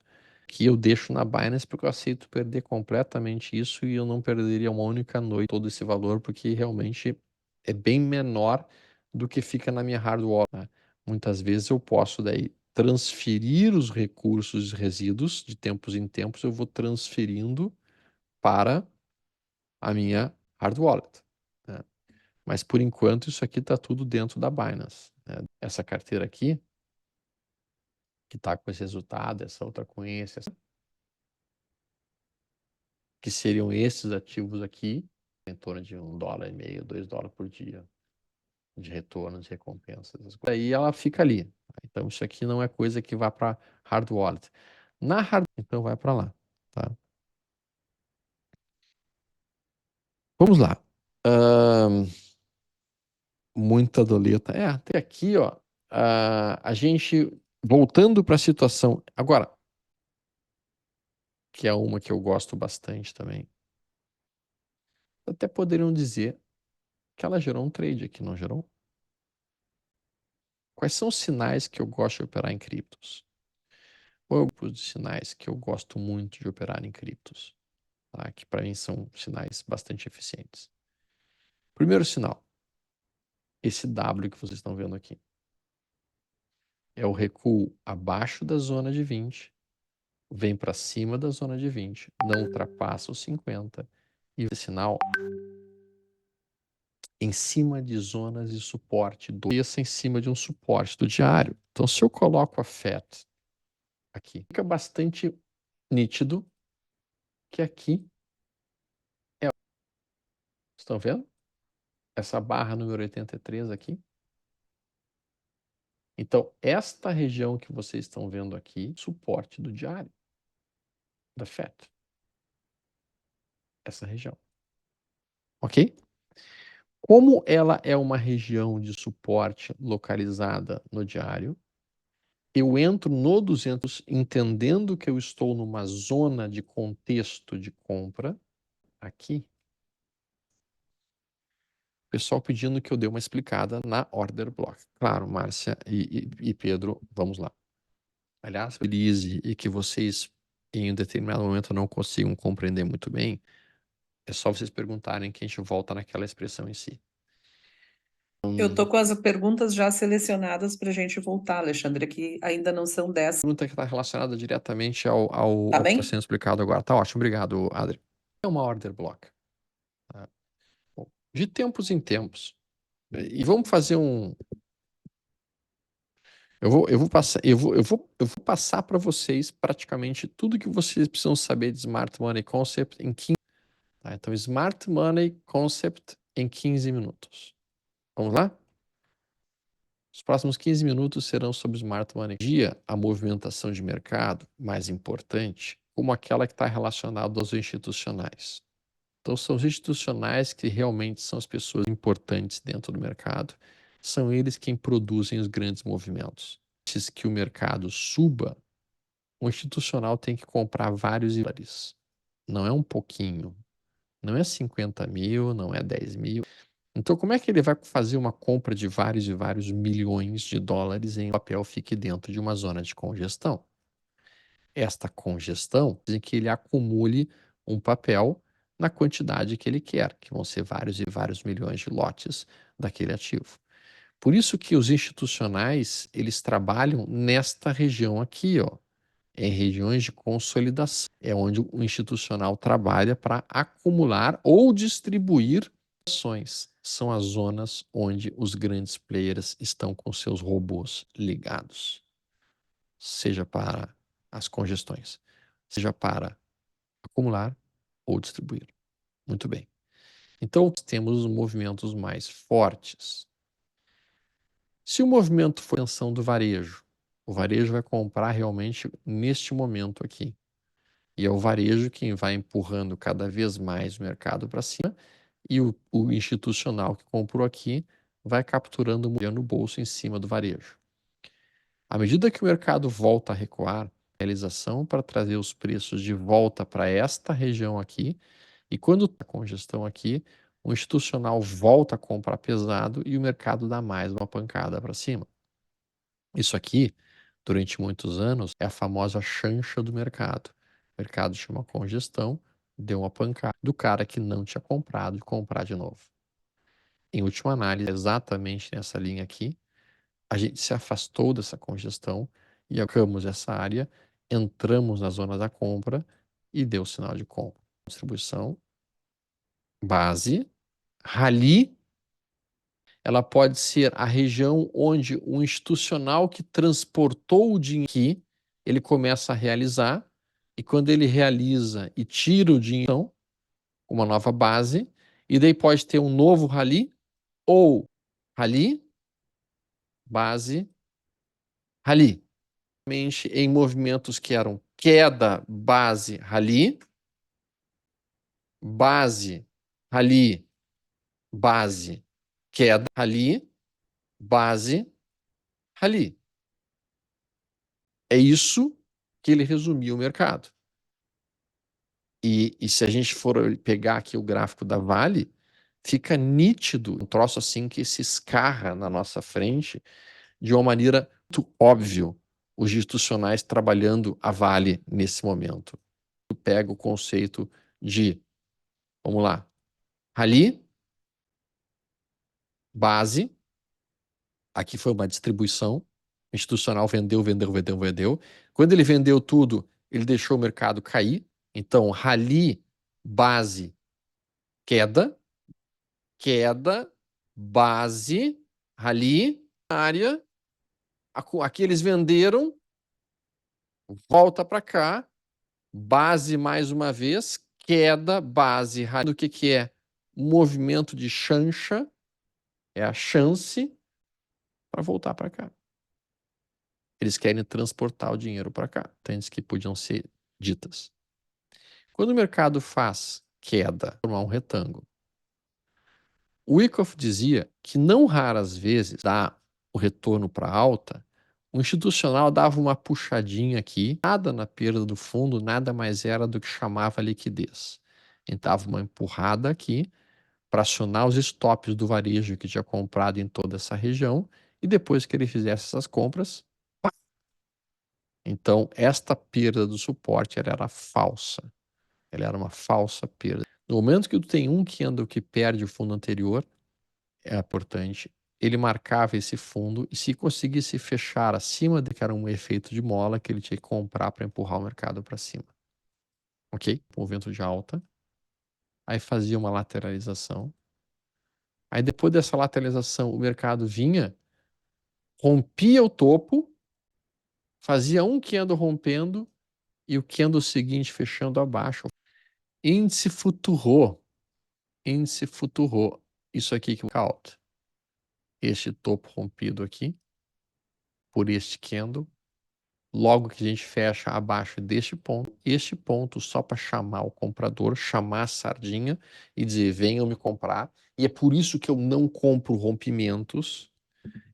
Aqui eu deixo na Binance porque eu aceito perder completamente isso e eu não perderia uma única noite todo esse valor porque realmente é bem menor do que fica na minha hard wallet, né? Muitas vezes eu posso daí transferir os recursos e resíduos de tempos em tempos, eu vou transferindo para a minha hard wallet, né? Mas por enquanto isso aqui está tudo dentro da Binance, né? Essa carteira aqui, que está com esse resultado, essa outra com esse, que seriam esses ativos aqui, em torno de $1,50, $2 por dia de retorno, de recompensas. Aí ela fica ali. Então isso aqui não é coisa que vá para hard wallet. Na hard, então vai para lá, tá? Vamos lá. Muita doleta. Até aqui, ó, a gente voltando para a situação agora, que é uma que eu gosto bastante também. Até poderiam dizer que ela gerou um trade aqui, não gerou? Quais são os sinais que eu gosto de operar em criptos? Qual é o tipo de sinais que eu gosto muito de operar em criptos? Tá? Que para mim são sinais bastante eficientes. Primeiro sinal, esse W que vocês estão vendo aqui. É o recuo abaixo da zona de 20, vem para cima da zona de 20, não ultrapassa os 50, e esse sinal em cima de zonas de suporte, em cima de um suporte do diário. Então, se eu coloco a FET aqui, fica bastante nítido que aqui é. Estão vendo? Essa barra número 83 aqui. Então, esta região que vocês estão vendo aqui, suporte do diário, da FET. Essa região. Ok? Como ela é uma região de suporte localizada no diário, eu entro no 200 entendendo que eu estou numa zona de contexto de compra, aqui. O pessoal pedindo que eu dê uma explicada na order block. Claro, Márcia e Pedro, vamos lá. Aliás, feliz e que vocês em um determinado momento não consigam compreender muito bem, é só vocês perguntarem que a gente volta naquela expressão em si. Eu estou com as perguntas já selecionadas para a gente voltar, Alexandre, que ainda não são 10. Pergunta que está relacionada diretamente Tá ao que está bem? sendo explicado agora. Tá ótimo, obrigado, Adri. É uma order block. Tá? Bom, de tempos em tempos. E vamos fazer um. Eu vou passar para vocês praticamente tudo que vocês precisam saber de Smart Money Concept em 15. Tá? Então, Smart Money Concept em 15 minutos. Vamos lá? Os próximos 15 minutos serão sobre Smart Money. Dia, a movimentação de mercado mais importante, como aquela que está relacionada aos institucionais. Então, são os institucionais que realmente são as pessoas importantes dentro do mercado. São eles quem produzem os grandes movimentos. Antes que o mercado suba, o institucional tem que comprar vários dólares. Não é um pouquinho. Não é 50 mil, não é 10 mil. Então, como é que ele vai fazer uma compra de vários e vários milhões de dólares em papel fique dentro de uma zona de congestão? Esta congestão em que ele acumule um papel na quantidade que ele quer, que vão ser vários e vários milhões de lotes daquele ativo. Por isso que os institucionais, eles trabalham nesta região aqui, ó, em regiões de consolidação. É onde o institucional trabalha para acumular ou distribuir ações. São as zonas onde os grandes players estão com seus robôs ligados, seja para as congestões, seja para acumular ou distribuir. Muito bem. Então, temos os movimentos mais fortes. Se o movimento for a atenção do varejo, o varejo vai comprar realmente neste momento aqui. E é o varejo quem vai empurrando cada vez mais o mercado para cima e o institucional que comprou aqui vai capturando no bolso em cima do varejo. À medida que o mercado volta a recuar, realização para trazer os preços de volta para esta região aqui, e quando a congestão aqui, o institucional volta a comprar pesado e o mercado dá mais uma pancada para cima. Isso aqui, durante muitos anos, é a famosa chancha do mercado. O mercado tinha uma congestão, deu uma pancada do cara que não tinha comprado e comprar de novo. Em última análise, exatamente nessa linha aqui, a gente se afastou dessa congestão e alcançamos essa área, entramos na zona da compra e deu sinal de compra. Distribuição, base, rally, ela pode ser a região onde o institucional que transportou o dinheiro aqui, ele começa a realizar, e quando ele realiza e tira o dinheiro, uma nova base, E daí pode ter um novo rally, ou rally, base, rally. Em movimentos que eram queda, base, rally, base, rally, base, queda, rally, base, rally. É isso que ele resumiu o mercado. E se a gente for pegar aqui o gráfico da Vale, fica nítido, um troço assim que se escarra na nossa frente de uma maneira muito óbvia, os institucionais trabalhando a Vale nesse momento. Pega o conceito de, vamos lá, rally, base, aqui foi uma distribuição, o institucional vendeu, vendeu, vendeu, vendeu. Quando ele vendeu tudo, ele deixou o mercado cair. Então, rally, base, queda, queda, base, rally, área, aqui eles venderam, volta para cá, base mais uma vez, queda, base, rally. O que é? Movimento de chancha, é a chance para voltar para cá. Eles querem transportar o dinheiro para cá, antes que podiam ser ditas. Quando o mercado faz queda, formar um retângulo, o Wyckoff dizia que não raras vezes dá o retorno para alta, o institucional dava uma puxadinha aqui, nada na perda do fundo, nada mais era do que chamava liquidez. Ele dava uma empurrada aqui para acionar os stops do varejo que tinha comprado em toda essa região, e depois que ele fizesse essas compras, pá. Então esta perda do suporte ela era falsa. Ela era uma falsa perda. No momento que tu tem um candle que perde o fundo anterior, é importante, ele marcava esse fundo e se conseguisse fechar acima de que era um efeito de mola que ele tinha que comprar para empurrar o mercado para cima. Ok? Movimento de alta. Aí fazia uma lateralização. Aí depois dessa lateralização, o mercado vinha, rompia o topo, fazia um candle rompendo e o candle seguinte fechando abaixo. Índice futurou. Índice futurou. Isso aqui que é o alto. Este topo rompido aqui por este candle. Logo que a gente fecha abaixo deste ponto, este ponto só para chamar o comprador, chamar a sardinha e dizer, venham me comprar. E é por isso que eu não compro rompimentos,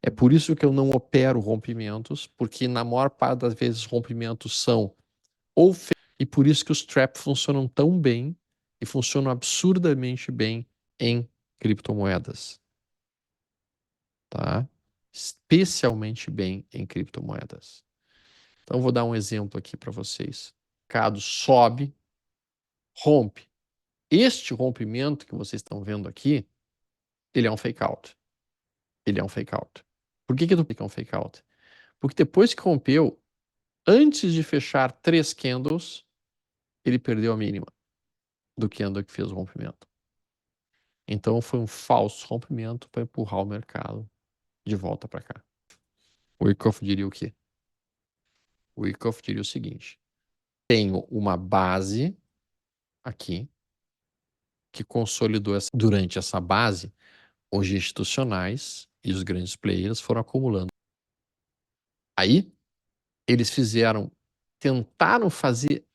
é por isso que eu não opero rompimentos, porque na maior parte das vezes rompimentos são ou e por isso que os traps funcionam tão bem e funcionam absurdamente bem em criptomoedas, tá? Especialmente bem em criptomoedas. Então, vou dar um exemplo aqui para vocês. O mercado sobe, rompe. Este rompimento que vocês estão vendo aqui, ele é um fake out. Ele é um fake out. Por que eu é um fake out? Porque depois que rompeu, antes de fechar 3 candles, ele perdeu a mínima do candle que fez o rompimento. Então, foi um falso rompimento para empurrar o mercado de volta para cá. O Wyckoff diria o quê? O Wyckoff diria o seguinte: tenho uma base aqui que consolidou durante essa base, os institucionais e os grandes players foram acumulando. Aí, eles tentaram fazer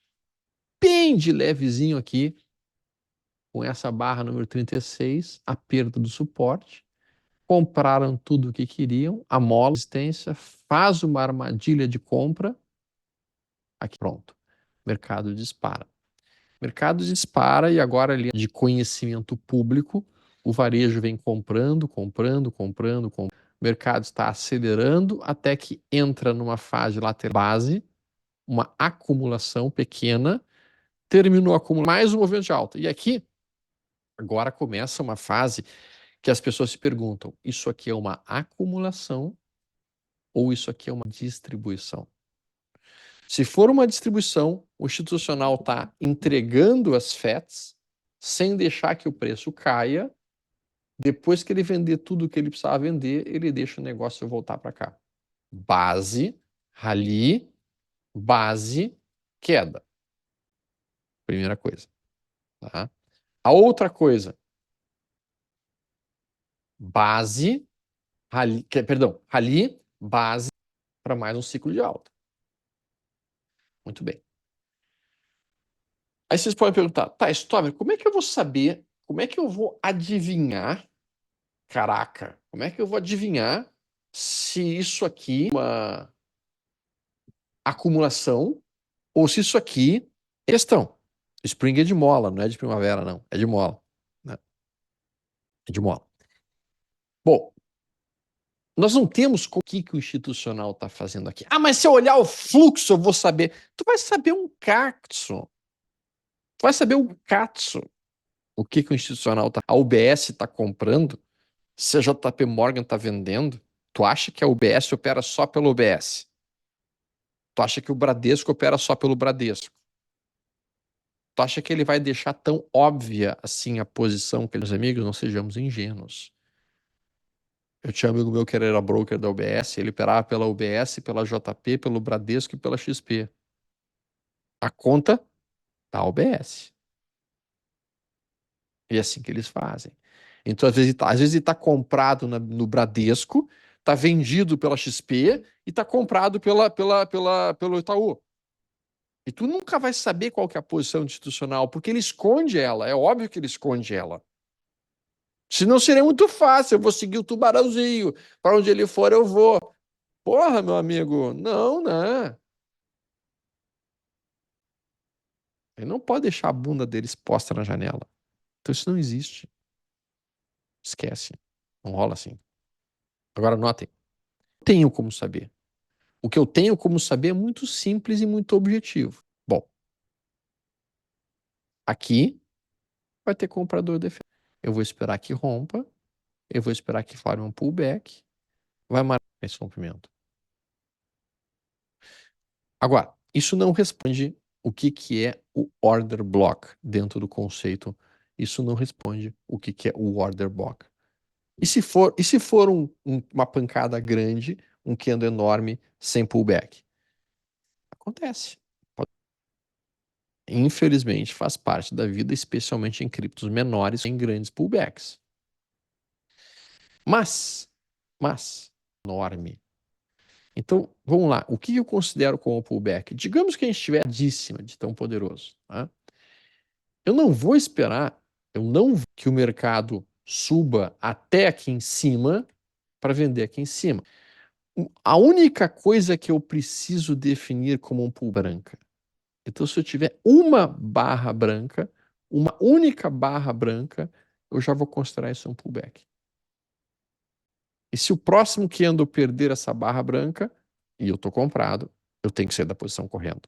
bem de levezinho aqui, com essa barra número 36, a perda do suporte, compraram tudo o que queriam, a mola de resistência, faz uma armadilha de compra, aqui pronto, mercado dispara. Mercado dispara e agora ali de conhecimento público, o varejo vem comprando, comprando, comprando, comprando. O mercado está acelerando até que entra numa fase lateral base, uma acumulação pequena, terminou acumulando mais um movimento de alta. E aqui, agora começa uma fase que as pessoas se perguntam, isso aqui é uma acumulação ou isso aqui é uma distribuição? Se for uma distribuição, o institucional está entregando as FETs sem deixar que o preço caia. Depois que ele vender tudo o que ele precisava vender, ele deixa o negócio voltar para cá. Base, rally, base, queda. Primeira coisa. Tá? A outra coisa, base, rally, base para mais um ciclo de alta. Muito bem. Aí vocês podem perguntar, tá, Stover, como é que eu vou saber, como é que eu vou adivinhar, caraca, como é que eu vou adivinhar se isso aqui é uma acumulação ou se isso aqui é questão? Spring é de mola, não é de primavera, não, é de mola, né? É de mola. Bom, nós não temos o que o institucional está fazendo aqui. Ah, mas se eu olhar o fluxo, eu vou saber. Tu vai saber um cacto. Tu vai saber um catso o que o institucional tá. A UBS está comprando, se a JP Morgan está vendendo. Tu acha que a UBS opera só pelo UBS? Tu acha que o Bradesco opera só pelo Bradesco? Tu acha que ele vai deixar tão óbvia assim a posição que meus amigos, não sejamos ingênuos. Eu tinha um amigo meu que era broker da UBS, ele operava pela UBS, pela JP, pelo Bradesco e pela XP. A conta da UBS. E é assim que eles fazem. Então, às vezes ele tá comprado no Bradesco, está vendido pela XP e está comprado pelo Itaú. E tu nunca vai saber qual que é a posição institucional, porque ele esconde ela. É óbvio que ele esconde ela. Senão seria muito fácil. Eu vou seguir o tubarãozinho. Para onde ele for, eu vou. Porra, meu amigo. Não, né? Ele não pode deixar a bunda dele exposta na janela. Então isso não existe. Esquece. Não rola assim. Agora notem. Tenho como saber. O que eu tenho como saber é muito simples e muito objetivo. Bom, aqui vai ter comprador defensivo. Eu vou esperar que rompa, eu vou esperar que forme um pullback, vai marcar esse rompimento. Agora, isso não responde o que é o order block dentro do conceito. Isso não responde o que é o order block. E se for uma pancada grande, um candle enorme, sem pullback? Acontece. Infelizmente, faz parte da vida, especialmente em criptos menores, em grandes pullbacks. Mas, enorme. Então, vamos lá. O que eu considero como pullback? Digamos que a gente estiver de tão poderoso. Tá? Eu não vou esperar, que o mercado suba até aqui em cima para vender aqui em cima. A única coisa que eu preciso definir como um pull branca. Então, se eu tiver uma barra branca, uma única barra branca, eu já vou considerar isso um pullback. E se o próximo que ando perder essa barra branca, e eu estou comprado, eu tenho que sair da posição correndo.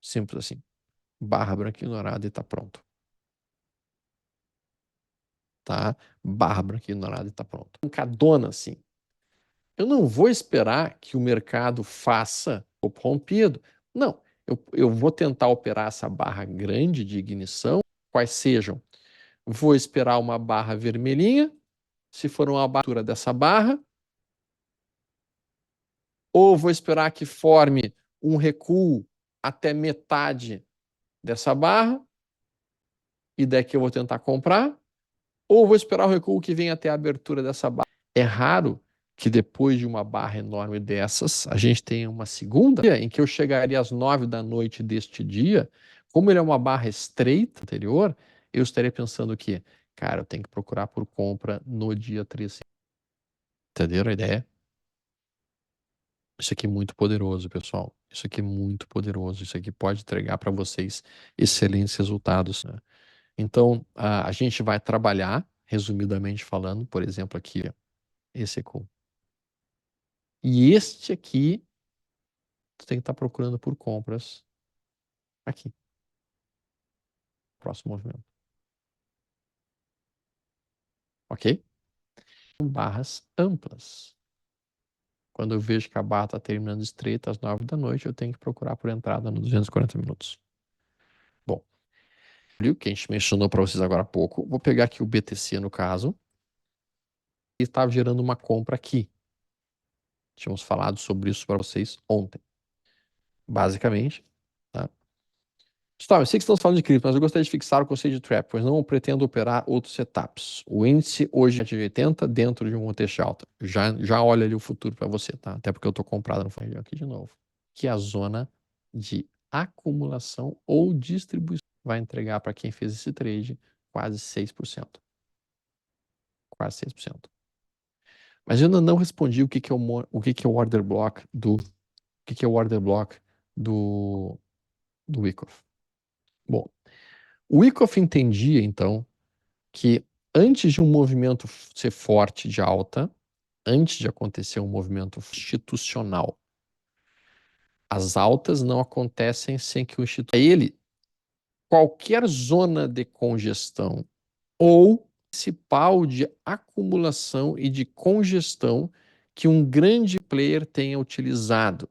Simples assim. Barra branca ignorada e está pronto. Tá? Barra branca ignorada e está pronto. Pancadona assim. Eu não vou esperar que o mercado faça o rompido. Não. Eu vou tentar operar essa barra grande de ignição, quais sejam. Vou esperar uma barra vermelhinha, se for uma abertura dessa barra, ou vou esperar que forme um recuo até metade dessa barra, e daqui eu vou tentar comprar, ou vou esperar o recuo que vem até a abertura dessa barra. É raro que depois de uma barra enorme dessas, a gente tenha uma segunda, em que eu chegaria às 9 da noite deste dia, como ele é uma barra estreita anterior, eu estaria pensando que, cara, eu tenho que procurar por compra no dia 13. Entenderam a ideia? Isso aqui é muito poderoso, pessoal. Isso aqui é muito poderoso. Isso aqui pode entregar para vocês excelentes resultados, né? Então, a gente vai trabalhar, resumidamente falando, por exemplo, aqui, ó, esse aqui. E este aqui, tu tem que estar procurando por compras aqui. Próximo movimento. Ok? Barras amplas. Quando eu vejo que a barra está terminando estreita às 9 da noite, eu tenho que procurar por entrada nos 240 minutos. Bom, o que a gente mencionou para vocês agora há pouco. Vou pegar aqui o BTC no caso. E estava gerando uma compra aqui. Tínhamos falado sobre isso para vocês ontem. Basicamente, tá? Eu sei que estamos falando de cripto, mas eu gostaria de fixar o conceito de trap, pois não pretendo operar outros setups. O índice hoje é de 80 dentro de um contexto alta. Já olha ali o futuro para você, tá? Até porque eu estou comprado no fundo aqui de novo. Que é a zona de acumulação ou distribuição vai entregar para quem fez esse trade quase 6%. Quase 6%. Mas eu ainda não respondi o que é o order block do Wyckoff. Bom, o Wyckoff entendia, então, que antes de um movimento ser forte de alta, antes de acontecer um movimento institucional, as altas não acontecem sem que o institucional... qualquer zona de congestão ou principal de acumulação e de congestão que um grande player tenha utilizado.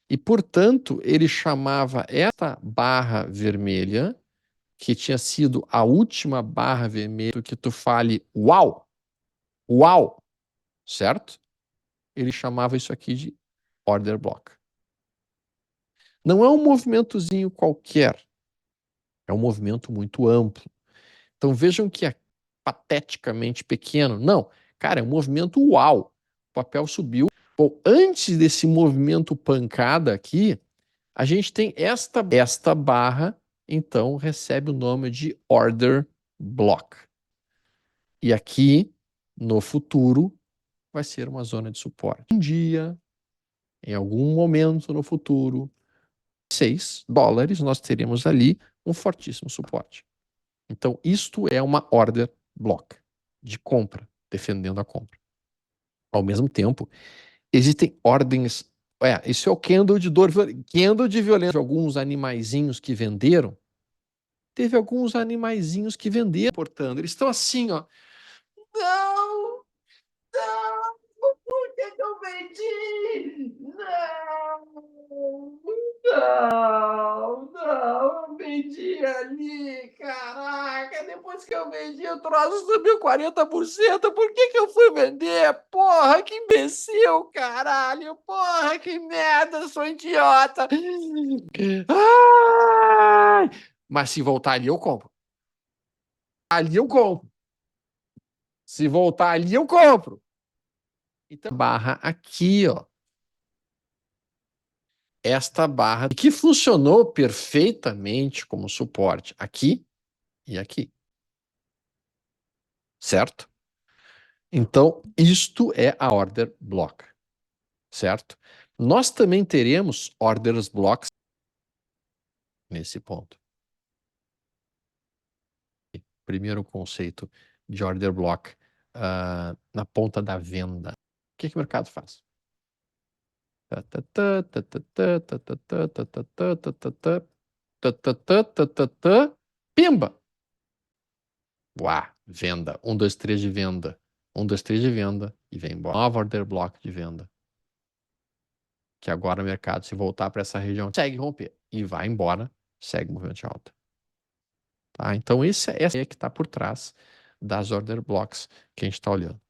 E, portanto, ele chamava esta barra vermelha, que tinha sido a última barra vermelha, que tu fale uau, uau, certo? Ele chamava isso aqui de order block. Não é um movimentozinho qualquer, é um movimento muito amplo. Então vejam que é pateticamente pequeno. Não, cara, é um movimento uau. O papel subiu. Bom, antes desse movimento pancada aqui, a gente tem esta barra, então recebe o nome de order block. E aqui, no futuro, vai ser uma zona de suporte. Um dia, em algum momento no futuro, $6, nós teremos ali um fortíssimo suporte. Então, isto é uma order block de compra, defendendo a compra. Ao mesmo tempo, existem ordens... isso é o candle de dor, candle de violência. Alguns animaizinhos que venderam, teve alguns animaizinhos que venderam, portanto, eles estão assim, ó. Não! Não! Por que eu vendi? Não! Não, eu vendi ali, caraca, depois que eu vendi o troço subiu 40%, por que eu fui vender? Porra, que imbecil, caralho, porra, que merda, sou idiota. Ai! Mas se voltar ali eu compro. Ali eu compro. Se voltar ali eu compro. Então, barra aqui, ó. Esta barra que funcionou perfeitamente como suporte aqui e aqui. Certo? Então, isto é a order block. Certo? Nós também teremos orders blocks nesse ponto. Primeiro conceito de order block na ponta da venda. O que o mercado faz? Pimba! Uá, venda. 1, 2, 3 de venda. 1, 2, 3 de venda e vem embora. Nova order block de venda. Que agora o mercado, se voltar para essa região, segue romper e vai embora, segue o movimento de alta. Tá? Então, essa é que está por trás das order blocks que a gente está olhando.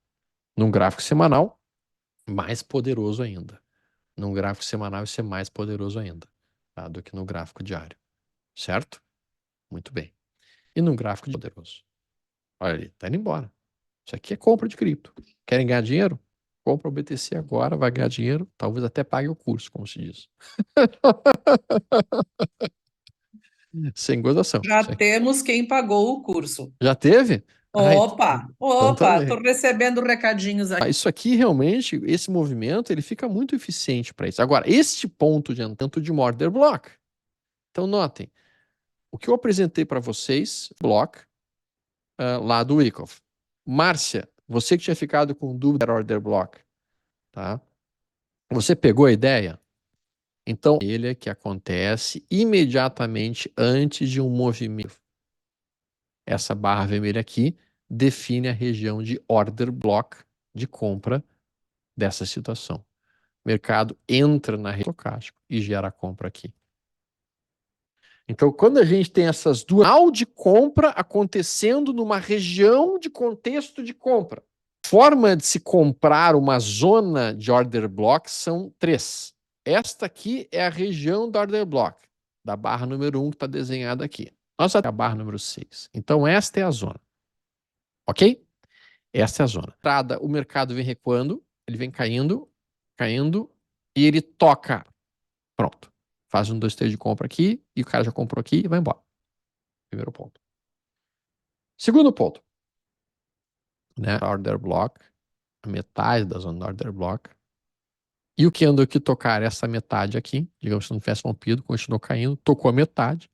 Num gráfico semanal, mais poderoso ainda. Num gráfico semanal, isso é mais poderoso ainda, tá? Do que no gráfico diário. Certo? Muito bem. E num gráfico poderoso. Olha ali, tá indo embora. Isso aqui é compra de cripto. Querem ganhar dinheiro? Compra o BTC agora, vai ganhar dinheiro, talvez até pague o curso, como se diz. Sem gozação. Já temos quem pagou o curso. Já teve? Opa, então opa, também. estou recebendo recadinhos aqui. Isso aqui realmente, esse movimento, ele fica muito eficiente para isso. Agora, este ponto de entanto de uma order block. Então, notem, o que eu apresentei para vocês, block, lá do Wyckoff. Márcia, você que tinha ficado com dúvida da order block, tá? Você pegou a ideia? Então, ele é que acontece imediatamente antes de um movimento. Essa barra vermelha aqui define a região de order block de compra dessa situação. O mercado entra na região estocástica e gera a compra aqui. Então, quando a gente tem essas duas de compra acontecendo numa região de contexto de compra, forma de se comprar uma zona de order block são 3. Esta aqui é a região da order block. da barra número 1 que está desenhada aqui. Nós até a barra número 6. Então, esta é a zona. Ok? Esta é a zona. Entrada, o mercado vem recuando, ele vem caindo, caindo, e ele toca. Pronto. Faz 1, 2, 3 de compra aqui, e o cara já comprou aqui e vai embora. Primeiro ponto. Segundo ponto, né? Order block, a metade da zona do order block. E o que andou aqui tocar essa metade aqui, digamos que não tivesse rompido, continuou caindo, tocou a metade.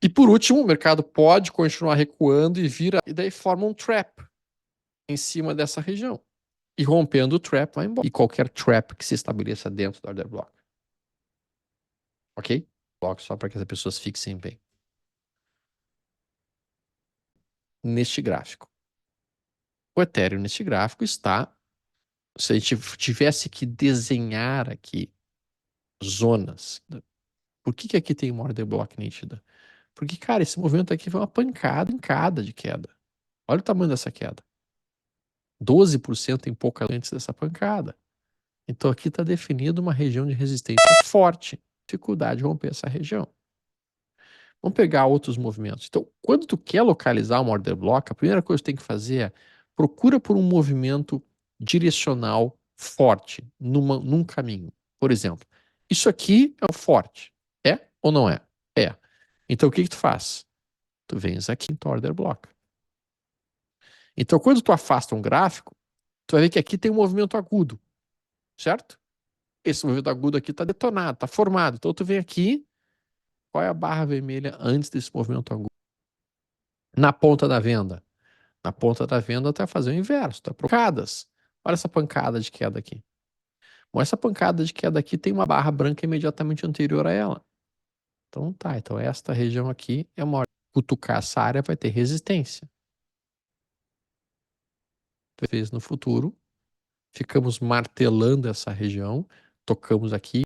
E por último, o mercado pode continuar recuando e vira, e daí forma um trap em cima dessa região. E rompendo o trap, vai embora. E qualquer trap que se estabeleça dentro do order block. Ok? Bloco só para que as pessoas fixem bem. Neste gráfico. O Ethereum neste gráfico está, se a gente tivesse que desenhar aqui zonas, por que aqui tem uma order block nítida? Porque, cara, esse movimento aqui foi uma pancada de queda. Olha o tamanho dessa queda. 12% em pouca antes dessa pancada. Então aqui está definida uma região de resistência forte. Dificuldade de romper essa região. Vamos pegar outros movimentos. Então, quando tu quer localizar um order block, a primeira coisa que tu tem que fazer é procura por um movimento direcional forte num caminho. Por exemplo, isso aqui é o forte. É ou não é? É. Então o que tu faz? Tu vens aqui em teu order block. Então, quando tu afasta um gráfico, tu vai ver que aqui tem um movimento agudo, certo? Esse movimento agudo aqui está detonado, está formado. Então, tu vem aqui, qual é a barra vermelha antes desse movimento agudo? Na ponta da venda. Na ponta da venda, tu vai fazer o inverso, tá? Pancadas. Olha essa pancada de queda aqui. Bom, essa pancada de queda aqui tem uma barra branca imediatamente anterior a ela. Então, tá. Então, esta região aqui é uma hora que cutucar essa área, vai ter resistência. Talvez no futuro, ficamos martelando essa região, tocamos aqui,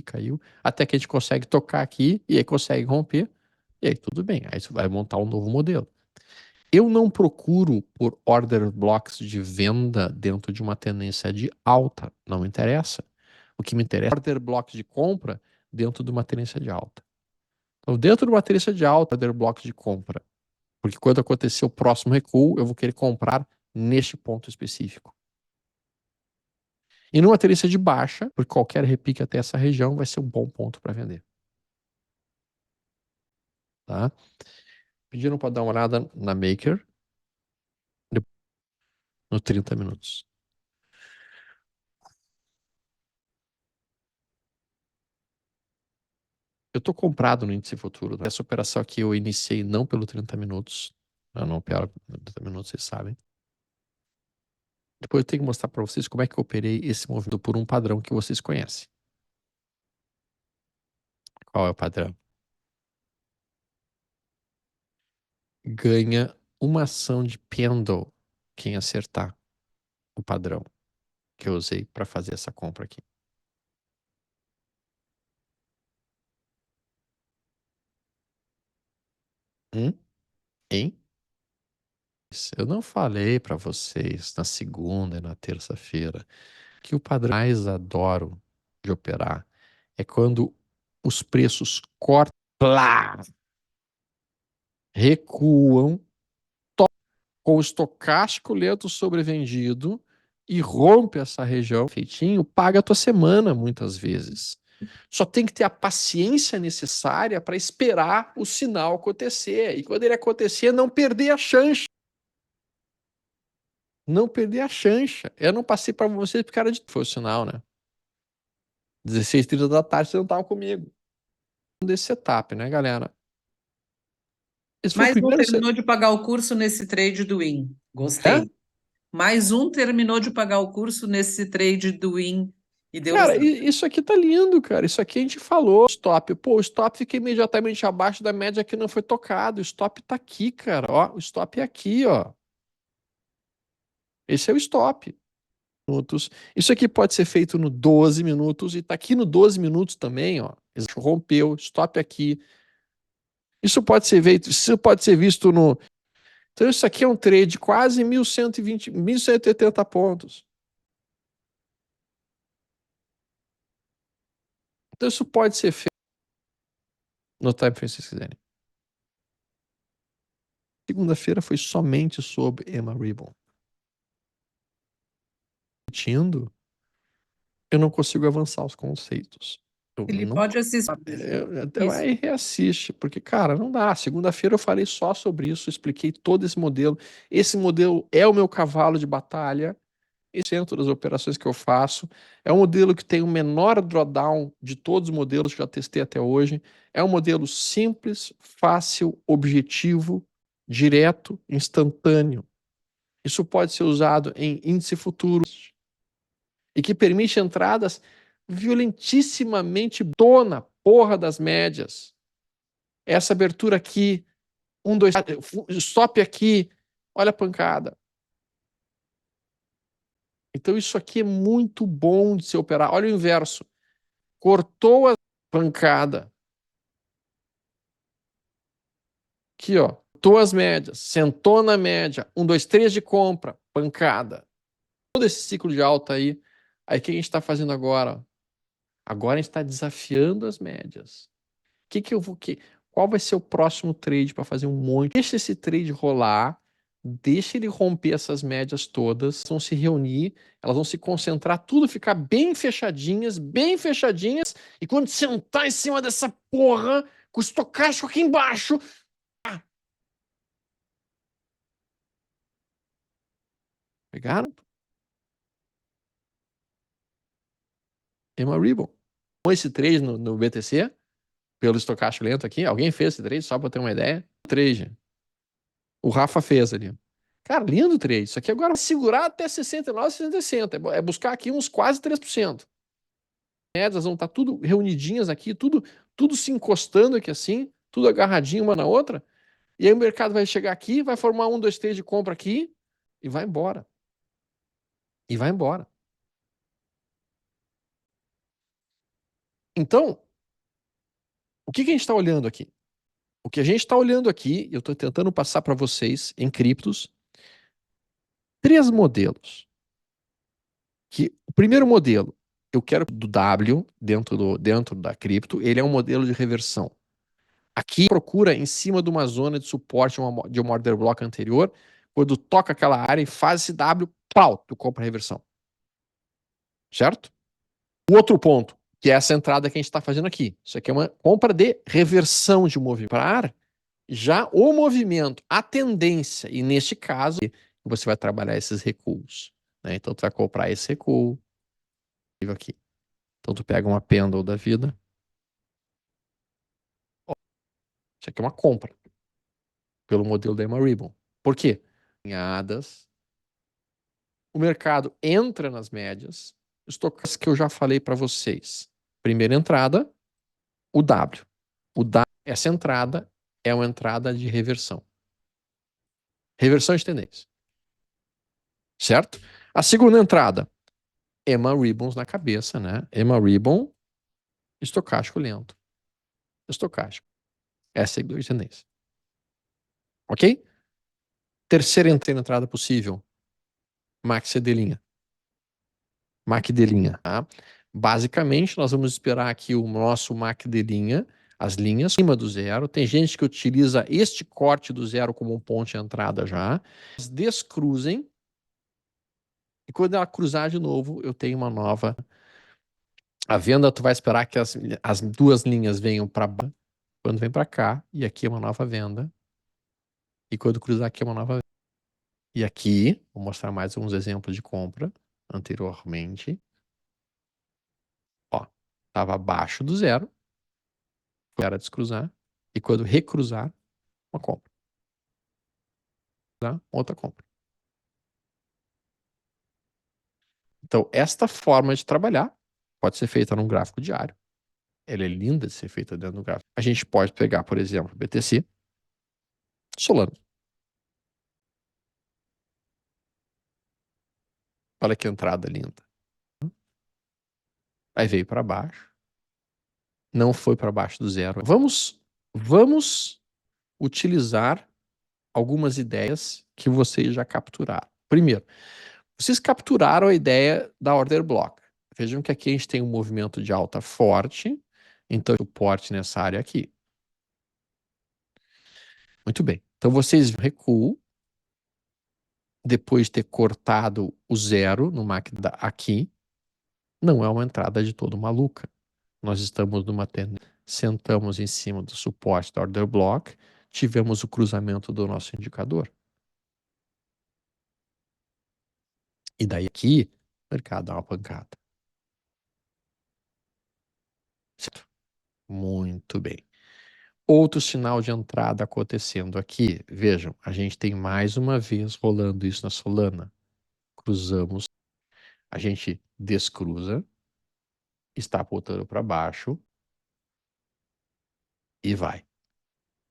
caiu, até que a gente consegue tocar aqui e aí consegue romper, e aí tudo bem, aí você vai montar um novo modelo. Eu não procuro por order blocks de venda dentro de uma tendência de alta, não me interessa. O que me interessa é order blocks de compra dentro de uma tendência de alta. Então, dentro de uma tendência de alta, order blocks de compra, porque quando acontecer o próximo recuo, eu vou querer comprar neste ponto específico. E numa tendência de baixa, porque qualquer repique até essa região vai ser um bom ponto para vender. Tá? Pediram para dar uma olhada na Maker no 30 minutos. Eu estou comprado no índice futuro. Essa operação aqui eu iniciei não pelo 30 minutos. Eu não opero pelo 30 minutos, vocês sabem. Depois eu tenho que mostrar para vocês como é que eu operei esse movimento por um padrão que vocês conhecem. Qual é o padrão? Ganha uma ação de pendle quem acertar o padrão que eu usei para fazer essa compra aqui. Hein? Eu não falei para vocês na segunda e na terça-feira que o padrão que eu mais adoro de operar é quando os preços cortam, plá, recuam, com o estocástico lento sobrevendido e rompe essa região feitinho, paga a tua semana muitas vezes. Só tem que ter a paciência necessária para esperar o sinal acontecer. E quando ele acontecer, não perder a chance. Não perder a chancha. Eu não passei para você porque era de foi o sinal, né? 16h30 da tarde você não tava comigo. Desse setup, né, galera? Esse foi o Mais um primeiro terminou de pagar o curso nesse trade do Win. é? Gostei. Mais um terminou de pagar o curso nesse trade do Win e deu Cara, resultado. isso aqui tá lindo, cara. Isso aqui a gente falou. Stop. Pô, o stop fica imediatamente abaixo da média que não foi tocado. O stop tá aqui, cara. Ó, o stop é aqui, ó. Esse é o stop. Minutos. Isso aqui pode ser feito no 12 minutos e tá aqui no 12 minutos também, ó. Rompeu, stop aqui. Isso pode ser visto no. Então, isso aqui é um trade de quase 1.120, 1.180 pontos. Então isso pode ser feito no time frame se vocês quiserem. Segunda-feira foi somente sobre Emma Ribbon. Repetindo, eu não consigo avançar os conceitos. Eu Ele não pode assistir Então isso. aí reassiste, porque, cara, não dá. Segunda-feira eu falei só sobre isso, expliquei todo esse modelo. Esse modelo é o meu cavalo de batalha, esse é o centro das operações que eu faço. É um modelo que tem o menor drawdown de todos os modelos que eu já testei até hoje. É um modelo simples, fácil, objetivo, direto, instantâneo. Isso pode ser usado em índice futuro e que permite entradas violentissimamente na porra das médias. Essa abertura aqui, 1, 2, stop aqui, olha a pancada. Então isso aqui é muito bom de se operar. Olha o inverso. Cortou a pancada. Aqui, ó. Cortou as médias, sentou na média, 1, 2, 3 de compra, pancada. Todo esse ciclo de alta aí. Aí o que a gente está fazendo agora? Agora a gente está desafiando as médias. Qual vai ser o próximo trade para fazer um monte? Deixa esse trade rolar, deixa ele romper essas médias todas, vão se reunir, elas vão se concentrar, tudo ficar bem fechadinhas, e quando sentar em cima dessa porra, com o estocástico aqui embaixo. Pegaram? Emma Ribbon. Esse trade no BTC, pelo estocástico lento aqui, alguém fez esse trade, só para ter uma ideia? Trade. O Rafa fez ali. Cara, lindo o trade. Isso aqui agora vai segurar até 69, 60. É buscar aqui uns quase 3%. Médias vão estar tudo reunidinhas aqui, tudo se encostando aqui assim, tudo agarradinho uma na outra. E aí o mercado vai chegar aqui, vai formar 1, 2, 3 de compra aqui e vai embora. E vai embora. Então, o que a gente está olhando aqui? O que a gente está olhando aqui, eu estou tentando passar para vocês em criptos, 3 modelos. O primeiro modelo, eu quero do W dentro da cripto, ele é um modelo de reversão. Aqui procura em cima de uma zona de suporte de uma order block anterior, quando toca aquela área e faz esse W, pau, tu compra a reversão. Certo? O outro ponto, que é essa entrada que a gente está fazendo aqui. Isso aqui é uma compra de reversão de movimento. Já o movimento, a tendência, e neste caso, você vai trabalhar esses recuos. Né? Então, tu vai comprar esse recuo aqui. Então, tu pega uma pendle da vida. Isso aqui é uma compra pelo modelo da Emma Ribbon. Por quê? O mercado entra nas médias. Estocástico que eu já falei para vocês. Primeira entrada, o W. Essa entrada é uma entrada de reversão. Reversão de tendência. Certo? A segunda entrada, Emma Ribbons na cabeça, né? Emma Ribbon, estocástico lento. Estocástico. Essa é a seguidor de tendência. Ok? Terceira entrada possível, Maxi de linha. MAC de linha. Tá? Basicamente, nós vamos esperar aqui o nosso MAC de linha, as linhas, acima do zero. Tem gente que utiliza este corte do zero como um ponto de entrada já. Elas descruzem. E quando ela cruzar de novo, eu tenho uma nova. A venda, tu vai esperar que as duas linhas venham para baixo. Quando vem para cá, e aqui é uma nova venda. E quando cruzar aqui é uma nova venda. E aqui, vou mostrar mais alguns exemplos de compra anteriormente. Ó, estava abaixo do zero. Era descruzar. E quando recruzar, uma compra. Tá? Outra compra. Então, esta forma de trabalhar pode ser feita num gráfico diário. Ela é linda de ser feita dentro do gráfico. A gente pode pegar, por exemplo, BTC, Solano. Olha que entrada linda. Aí veio para baixo. Não foi para baixo do zero. Vamos utilizar algumas ideias que vocês já capturaram. Primeiro, vocês capturaram a ideia da order block. Vejam que aqui a gente tem um movimento de alta forte, Então, suporte nessa área aqui. Muito bem. Então, vocês recuam, depois de ter cortado o zero no máquina aqui, não é uma entrada de todo maluca. Nós estamos numa tenda, sentamos em cima do suporte da order block, tivemos o cruzamento do nosso indicador. E daí aqui, o mercado dá uma pancada. Certo? Muito bem. Outro sinal de entrada acontecendo aqui. Vejam, a gente tem mais uma vez rolando isso na Solana. Cruzamos, a gente descruza, está voltando para baixo e vai.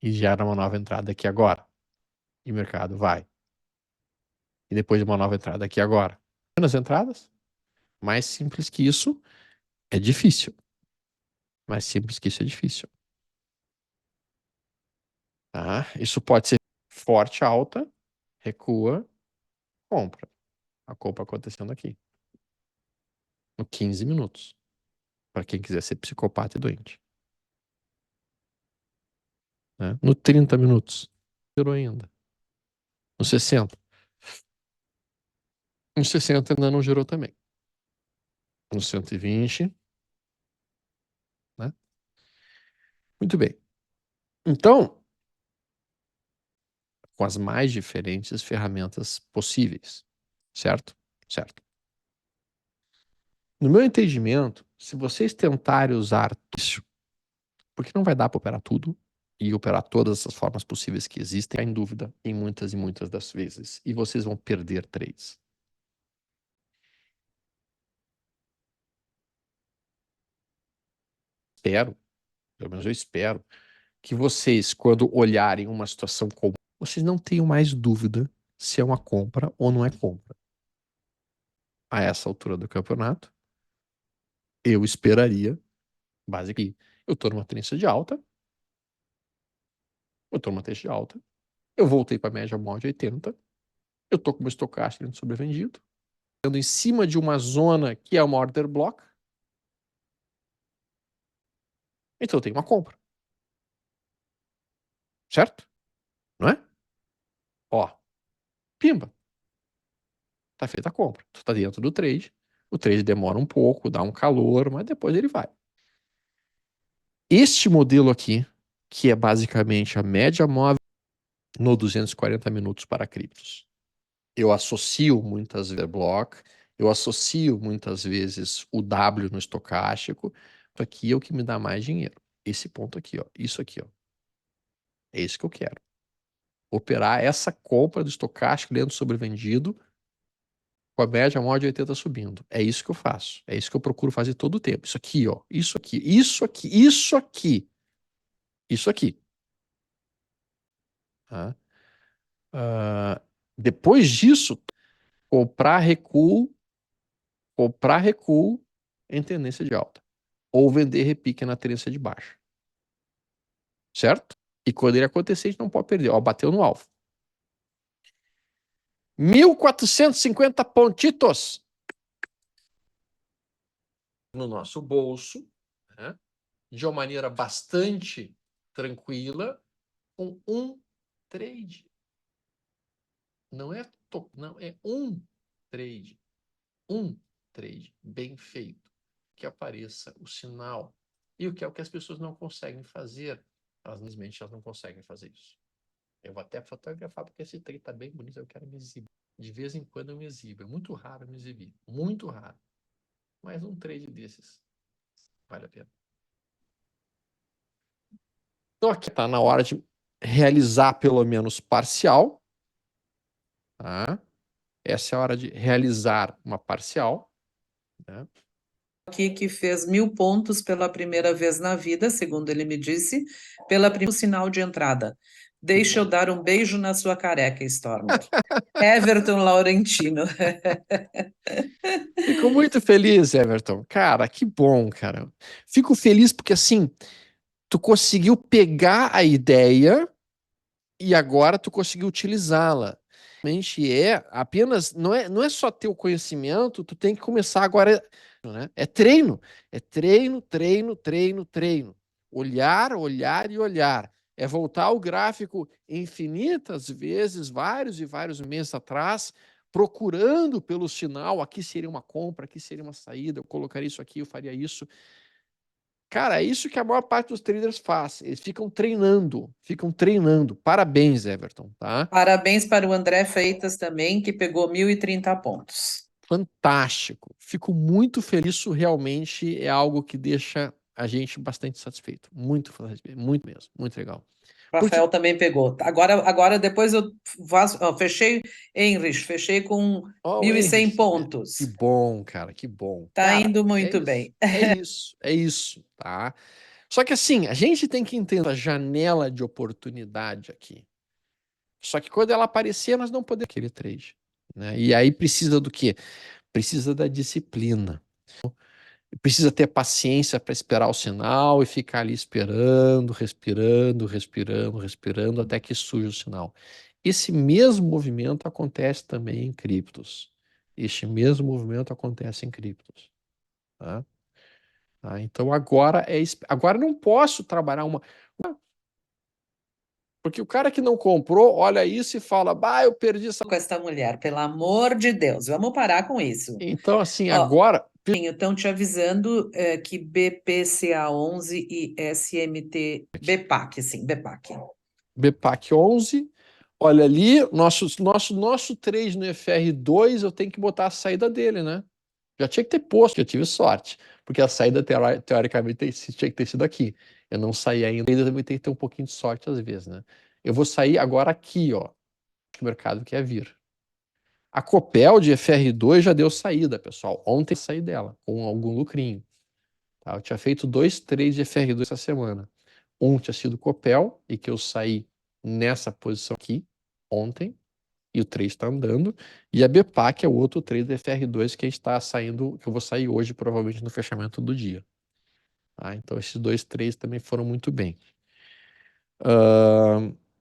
E gera uma nova entrada aqui agora. E o mercado vai. E depois de uma nova entrada aqui agora. Nas entradas, mais simples que isso é difícil. Mais simples que isso é difícil. Tá? Isso pode ser forte, alta, recua, compra. A compra acontecendo aqui. No 15 minutos. Para quem quiser ser psicopata e doente. Né? No 30 minutos. Zerou ainda. No 60. No 60 ainda não gerou também. No 120. Né? Muito bem. Então, com as mais diferentes ferramentas possíveis. Certo? Certo. No meu entendimento, se vocês tentarem usar isso, porque não vai dar para operar tudo e operar todas essas formas possíveis que existem, em dúvida em muitas e muitas das vezes. E vocês vão perder trades. Espero, pelo menos eu espero, que vocês, quando olharem uma situação comum, vocês não tenham mais dúvida se é uma compra ou não é compra. A essa altura do campeonato, eu esperaria, basicamente, eu estou numa tendência de alta, eu voltei para a média móvel de 80, eu estou com uma estocástica dentro sobrevendido, em cima de uma zona que é uma order block, então eu tenho uma compra. Certo? Não é? Ó, pimba. Tá feita a compra. Tu tá dentro do trade. O trade demora um pouco, dá um calor, mas depois ele vai. Este modelo aqui, que é basicamente a média móvel no 240 minutos para criptos. Eu associo muitas vezes block, eu associo muitas vezes o W no estocástico. Isso aqui é o que me dá mais dinheiro. Esse ponto aqui, ó. Isso aqui, ó. É isso que eu quero. Operar essa compra do estocástico dentro do sobrevendido com a média móvel de 80 subindo. É isso que eu faço. É isso que eu procuro fazer todo o tempo. Isso aqui, ó. Isso aqui, isso aqui, isso aqui. Isso aqui. Tá? Depois disso, comprar recuo em tendência de alta. Ou vender repique na tendência de baixa. Certo? E quando ele acontecer, a gente não pode perder. Ó, bateu no alvo. 1.450 pontitos no nosso bolso, né? De uma maneira bastante tranquila, com um trade. Não é um trade. Um trade bem feito. Que apareça o sinal. E o que é o que as pessoas não conseguem fazer. Infelizmente, elas não conseguem fazer isso. Eu vou até fotografar, porque esse trade está bem bonito, eu quero me exibir. De vez em quando eu me exibo. É muito raro eu me exibir. Muito raro. Mas um trade desses vale a pena. Então aqui está na hora de realizar pelo menos parcial. Tá? Essa é a hora de realizar uma parcial. Né? Aqui que fez 1.000 pontos pela primeira vez na vida, segundo ele me disse, pela primeira sinal de entrada. Deixa eu dar um beijo na sua careca, Stormer. Everton Laurentino. Fico muito feliz, Everton. Cara, que bom, cara. Fico feliz porque assim, tu conseguiu pegar a ideia e agora tu conseguiu utilizá-la. Realmente é apenas, não é só ter o conhecimento, tu tem que começar agora né? É treino. É treino, treino, treino, treino. Olhar, olhar e olhar. É voltar ao gráfico infinitas vezes, vários e vários meses atrás, procurando pelo sinal, aqui seria uma compra, aqui seria uma saída, eu colocaria isso aqui, eu faria isso. Cara, é isso que a maior parte dos traders faz. Eles ficam treinando, ficam treinando. Parabéns, Everton, tá? Parabéns para o André Freitas também, que pegou 1.030 pontos. Fantástico. Fico muito feliz. Isso realmente é algo que deixa a gente bastante satisfeito. Muito satisfeito, muito mesmo. Muito legal. Porque, Rafael também pegou. Agora depois eu fechei, Heinrich, fechei com ó, o 1.100 Henrich, que pontos. bom, cara, que bom. Tá Cara, indo é muito isso, bem. é isso, é isso, tá? Só que assim, a gente tem que entender a janela de oportunidade aqui. Só que quando ela aparecer, nós não podemos aquele trade, né? E aí precisa do quê? Precisa da disciplina. Precisa ter paciência para esperar o sinal e ficar ali esperando, respirando, respirando, respirando até que surja o sinal. Esse mesmo movimento acontece também em criptos. Este mesmo movimento acontece em criptos. Tá? Tá? Então agora não posso trabalhar porque o cara que não comprou olha isso e fala, bah, eu perdi essa. Com esta mulher, pelo amor de Deus, vamos parar com isso. Então assim Ó, agora estão te avisando que BPCA11 e SMT, BPAC, sim, BPAC. BPAC 11. Olha ali, nosso trade no FR2, eu tenho que botar a saída dele, né? Já tinha que ter posto, eu tive sorte, porque a saída teoricamente tinha que ter sido aqui. Eu não saí ainda também tem que ter um pouquinho de sorte às vezes, né? Eu vou sair agora aqui, ó, que o mercado quer vir. A Copel de FR2 já deu saída, pessoal. Ontem eu saí dela, com algum lucrinho. Tá? Eu tinha feito 2 trades de FR2 essa semana. Um tinha sido Copel, e que eu saí nessa posição aqui, ontem, e o trade está andando. E a BPAC é o outro trade da FR2 que a gente está saindo, que eu vou sair hoje, provavelmente no fechamento do dia. Tá? Então, esses 2 trades também foram muito bem.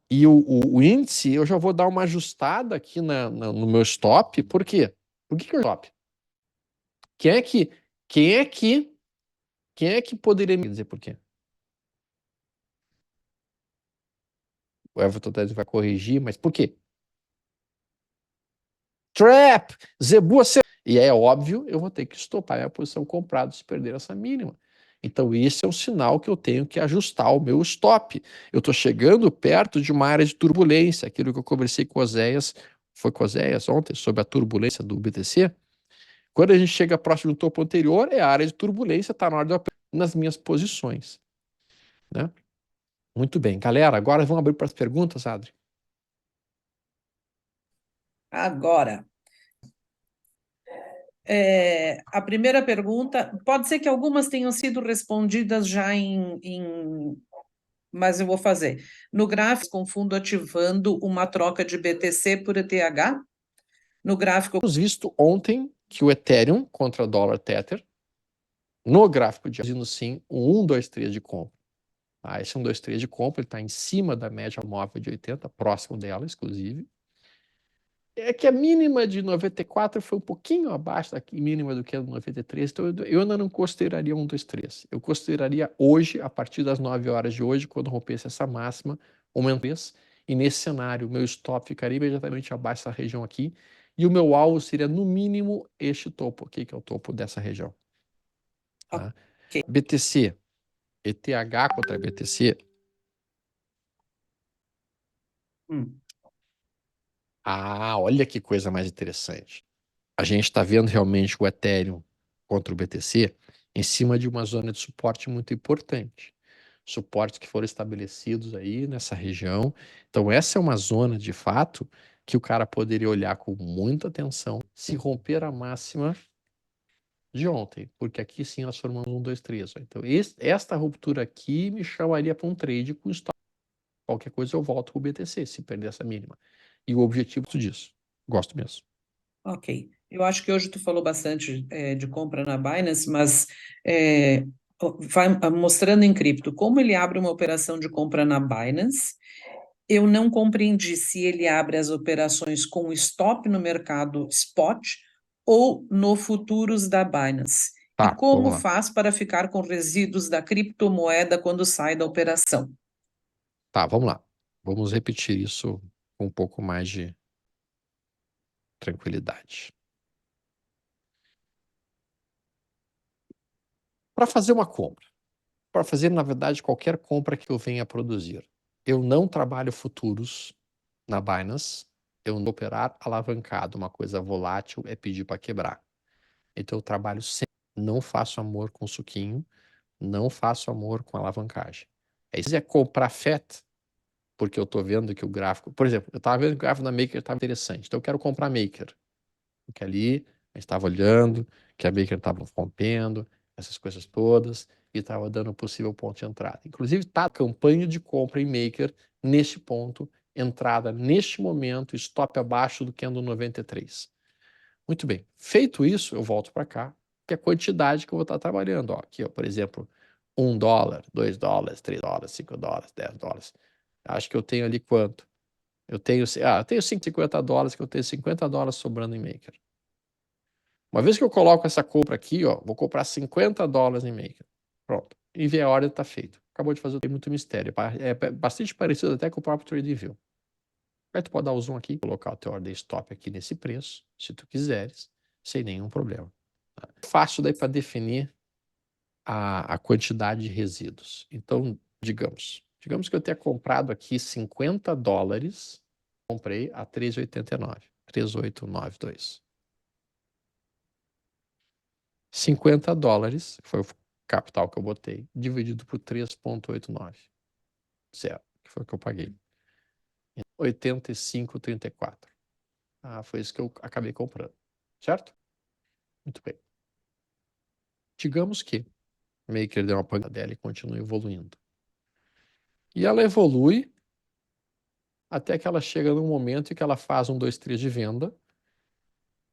E o índice, eu já vou dar uma ajustada aqui no meu stop. Por quê? Por que eu stop? Quem é que, quem é que, quem é que poderia me dizer por quê? O Everton Telles vai corrigir, mas por quê? Trap! Zebu. E é óbvio, eu vou ter que estopar minha posição comprada se perder essa mínima. Então, esse é um sinal que eu tenho que ajustar o meu stop. Eu estou chegando perto de uma área de turbulência, aquilo que eu conversei com o Oséias, foi com o Oséias ontem, sobre a turbulência do BTC. Quando a gente chega próximo do topo anterior, é a área de turbulência, está na hora de eu nas minhas posições. Né? Muito bem, galera, agora vamos abrir para as perguntas, Adri. Agora, a primeira pergunta, pode ser que algumas tenham sido respondidas já mas eu vou fazer. No gráfico, com fundo ativando uma troca de BTC por ETH. No gráfico. Temos visto ontem que o Ethereum contra o dólar Tether, no gráfico de fazendo sim o 1, 2, 3 de compra. Tá? Esse 1, 2, 3 de compra está em cima da média móvel de 80, próximo dela, inclusive. É que a mínima de 94 foi um pouquinho abaixo da mínima do que a de 93, então eu ainda não consideraria 1, 2, 3. Eu consideraria hoje, a partir das 9 horas de hoje, quando rompesse essa máxima, uma vez, e nesse cenário, o meu stop ficaria imediatamente abaixo dessa região aqui, e o meu alvo seria, no mínimo, este topo aqui, que é o topo dessa região. Tá? Ok. BTC, ETH contra BTC. Ah, olha que coisa mais interessante. A gente está vendo realmente o Ethereum contra o BTC em cima de uma zona de suporte muito importante. Suportes que foram estabelecidos aí nessa região. Então, essa é uma zona, de fato, que o cara poderia olhar com muita atenção se romper a máxima de ontem, porque aqui sim nós formamos 1, 2, 3. Então, esta ruptura aqui me chamaria para um trade com stop. Qualquer coisa eu volto para o BTC, se perder essa mínima. E o objetivo disso. Gosto mesmo. Ok. Eu acho que hoje tu falou bastante de compra na Binance, mas vai mostrando em cripto como ele abre uma operação de compra na Binance. Eu não compreendi se ele abre as operações com stop no mercado spot ou no futuros da Binance. E Tá, como vamos lá. faz para ficar com resíduos da criptomoeda quando sai da operação? Tá, vamos lá. Vamos repetir isso com um pouco mais de tranquilidade. Para fazer uma compra, para fazer, na verdade, qualquer compra que eu venha a produzir, eu não trabalho futuros na Binance, eu não operar alavancado, uma coisa volátil é pedir para quebrar. Então eu trabalho sempre, não faço amor com suquinho, não faço amor com alavancagem. Aí se quiser comprar FET, porque eu estou vendo que o gráfico, por exemplo, eu estava vendo que o gráfico da Maker estava interessante, então eu quero comprar Maker, porque ali a gente estava olhando que a Maker estava rompendo, essas coisas todas, e estava dando possível ponto de entrada. Inclusive está a campanha de compra em Maker neste ponto, entrada neste momento, stop abaixo do candle 93. Muito bem. Feito isso, eu volto para cá, que é a quantidade que eu vou estar trabalhando. Ó, aqui, ó, por exemplo, $1, $2, $3, $5, $10. Acho que eu tenho ali quanto? Eu tenho $50, que eu tenho $50 sobrando em Maker. Uma vez que eu coloco essa compra aqui, ó, vou comprar $50 em Maker. Pronto. Enviei a ordem, está feito. Acabou de fazer, tem muito mistério. É bastante parecido até com o próprio TradingView. Aí tu pode dar o zoom aqui, colocar o teu order stop aqui nesse preço, se tu quiseres, sem nenhum problema. Fácil daí para definir a quantidade de resíduos. Então, digamos que eu tenha comprado aqui $50, comprei a 3,89, 3,892. $50 foi o capital que eu botei, dividido por 3,89. Zero, que foi o que eu paguei. 85,34. Foi isso que eu acabei comprando. Certo? Muito bem. Digamos que Maker deu uma pancada dela e continua evoluindo. E ela evolui até que ela chega num momento em que ela faz 1, 2, 3 de venda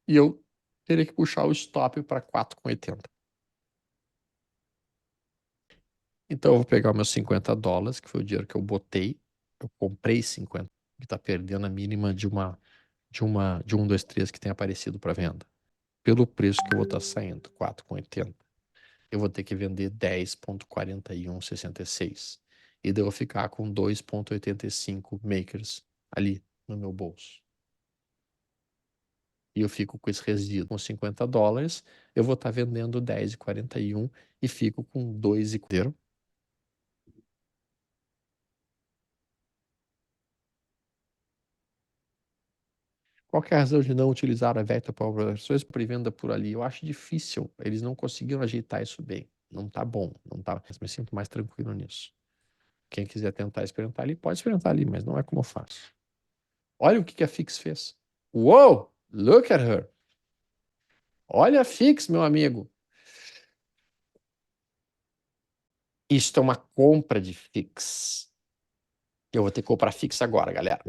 e eu teria que puxar o stop para 4,80. Então eu vou pegar os meus $50, que foi o dinheiro que eu botei. Eu comprei 50, que está perdendo a mínima de 1, 2, 3 que tem aparecido para venda. Pelo preço que eu vou estar saindo, 4,80. Eu vou ter que vender 10,4166. E daí eu vou ficar com 2,85 makers ali no meu bolso. E eu fico com esse resíduo com $50, eu vou estar vendendo 10,41 e fico com 2,40. Qual que é a razão de não utilizar a Vector para operações por venda por ali? Eu acho difícil. Eles não conseguiram ajeitar isso bem. Não tá bom. Não tá. Mas me sinto mais tranquilo nisso. Quem quiser tentar experimentar ali, pode experimentar ali, mas não é como eu faço. Olha o que a Fix fez. Uou! Look at her. Olha a Fix, meu amigo. Isto é uma compra de Fix. Eu vou ter que comprar Fix agora, galera.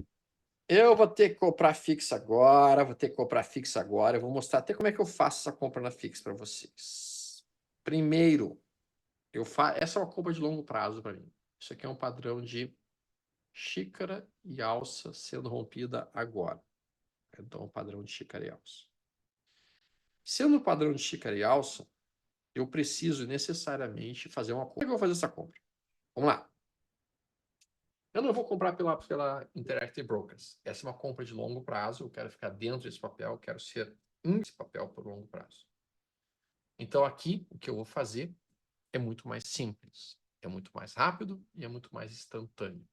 Eu vou ter que comprar Fix agora. Eu vou mostrar até como é que eu faço essa compra na Fix para vocês. Primeiro, essa é uma compra de longo prazo para mim. Isso aqui é um padrão de xícara e alça sendo rompida agora. Então, um padrão de xícara e alça. Sendo um padrão de xícara e alça, eu preciso necessariamente fazer uma compra. Como é que eu vou fazer essa compra? Vamos lá. Eu não vou comprar pela Interactive Brokers. Essa é uma compra de longo prazo. Eu quero ficar dentro desse papel. Eu quero ser esse papel por longo prazo. Então, aqui, o que eu vou fazer é muito mais simples. É muito mais rápido e é muito mais instantâneo.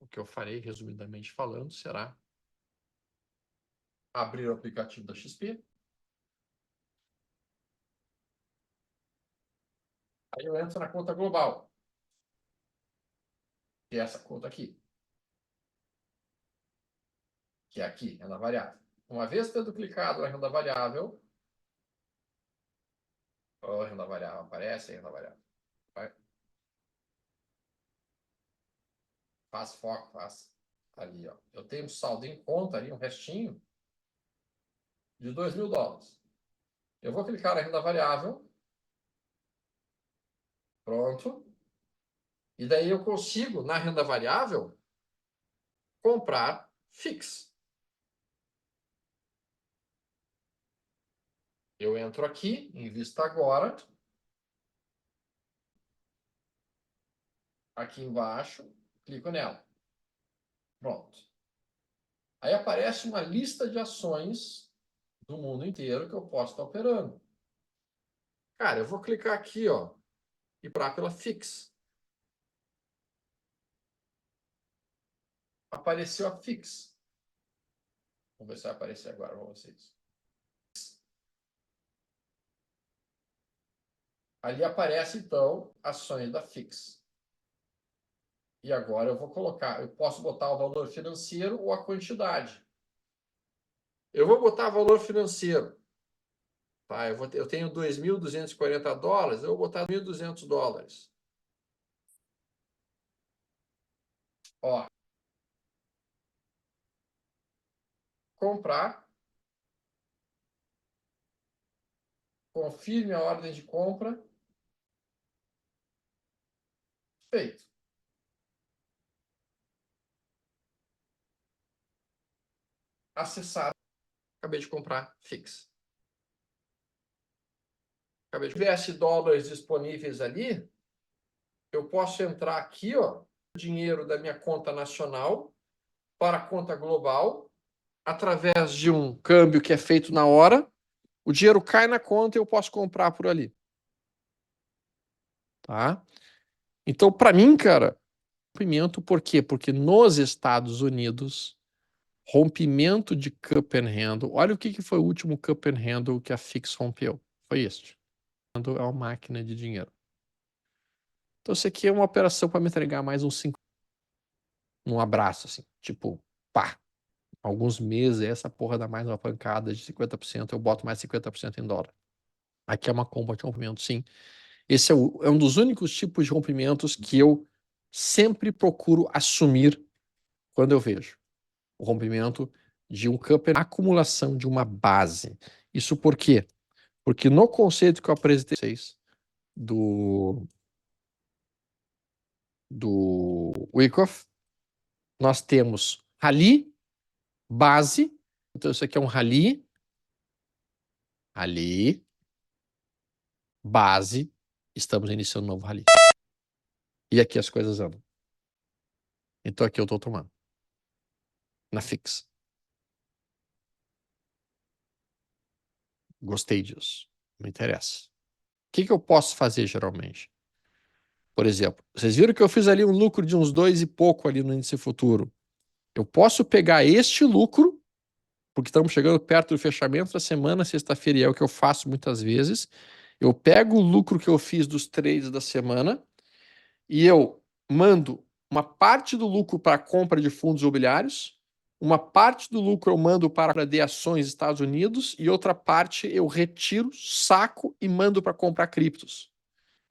O que eu farei, resumidamente falando, será abrir o aplicativo da XP. Aí eu entro na conta global, que é essa conta aqui. Que é aqui, renda variável. Uma vez tendo clicado na renda variável, renda variável aparece, renda variável. Vai. Faz foco, faz ali, ó. Eu tenho um saldo em conta ali, um restinho de $2.000. Eu vou clicar na renda variável. Pronto. E daí eu consigo, na renda variável, comprar fix. Eu entro aqui, invisto agora. Aqui embaixo, clico nela. Pronto. Aí aparece uma lista de ações do mundo inteiro que eu posso estar operando. Cara, eu vou clicar aqui, ó, e para pela Fix. Apareceu a Fix. Vamos ver se vai aparecer agora para vocês. Ali aparece, então, ações da Fix. E agora eu vou colocar, eu posso botar o valor financeiro ou a quantidade. Eu vou botar valor financeiro. Tá? Eu tenho $2.240, eu vou botar $1.200. Ó, comprar. Confirme a ordem de compra. Feito. Acessar. Acabei de comprar Fix. Se tivesse dólares disponíveis ali, eu posso entrar aqui, ó, dinheiro da minha conta nacional para a conta global, através de um câmbio que é feito na hora, o dinheiro cai na conta e eu posso comprar por ali. Tá? Então, para mim, cara, rompimento por quê? Porque nos Estados Unidos, rompimento de cup and handle, olha o que foi o último cup and handle que a Fix rompeu. Foi este. É uma máquina de dinheiro. Então, isso aqui é uma operação para me entregar mais uns 5, um abraço, assim, tipo, pá, alguns meses, essa porra dá mais uma pancada de 50%, eu boto mais 50% em dólar. Aqui é uma compra de rompimento, sim. Esse é um dos únicos tipos de rompimentos que eu sempre procuro assumir quando eu vejo o rompimento de um campo, a acumulação de uma base. Isso por quê? Porque no conceito que eu apresentei vocês do Wyckoff, nós temos rally, base. Então, isso aqui é um rally, base. Estamos iniciando um novo rally. E aqui as coisas andam. Então, aqui eu estou tomando. Na Fix. Gostei disso. Não interessa. O que eu posso fazer geralmente? Por exemplo, vocês viram que eu fiz ali um lucro de uns 2 e pouco ali no índice futuro. Eu posso pegar este lucro, porque estamos chegando perto do fechamento da semana, sexta-feira, e é o que eu faço muitas vezes. Eu pego o lucro que eu fiz dos trades da semana e eu mando uma parte do lucro para a compra de fundos imobiliários, uma parte do lucro eu mando para a compra de ações Estados Unidos e outra parte eu retiro, saco e mando para comprar criptos.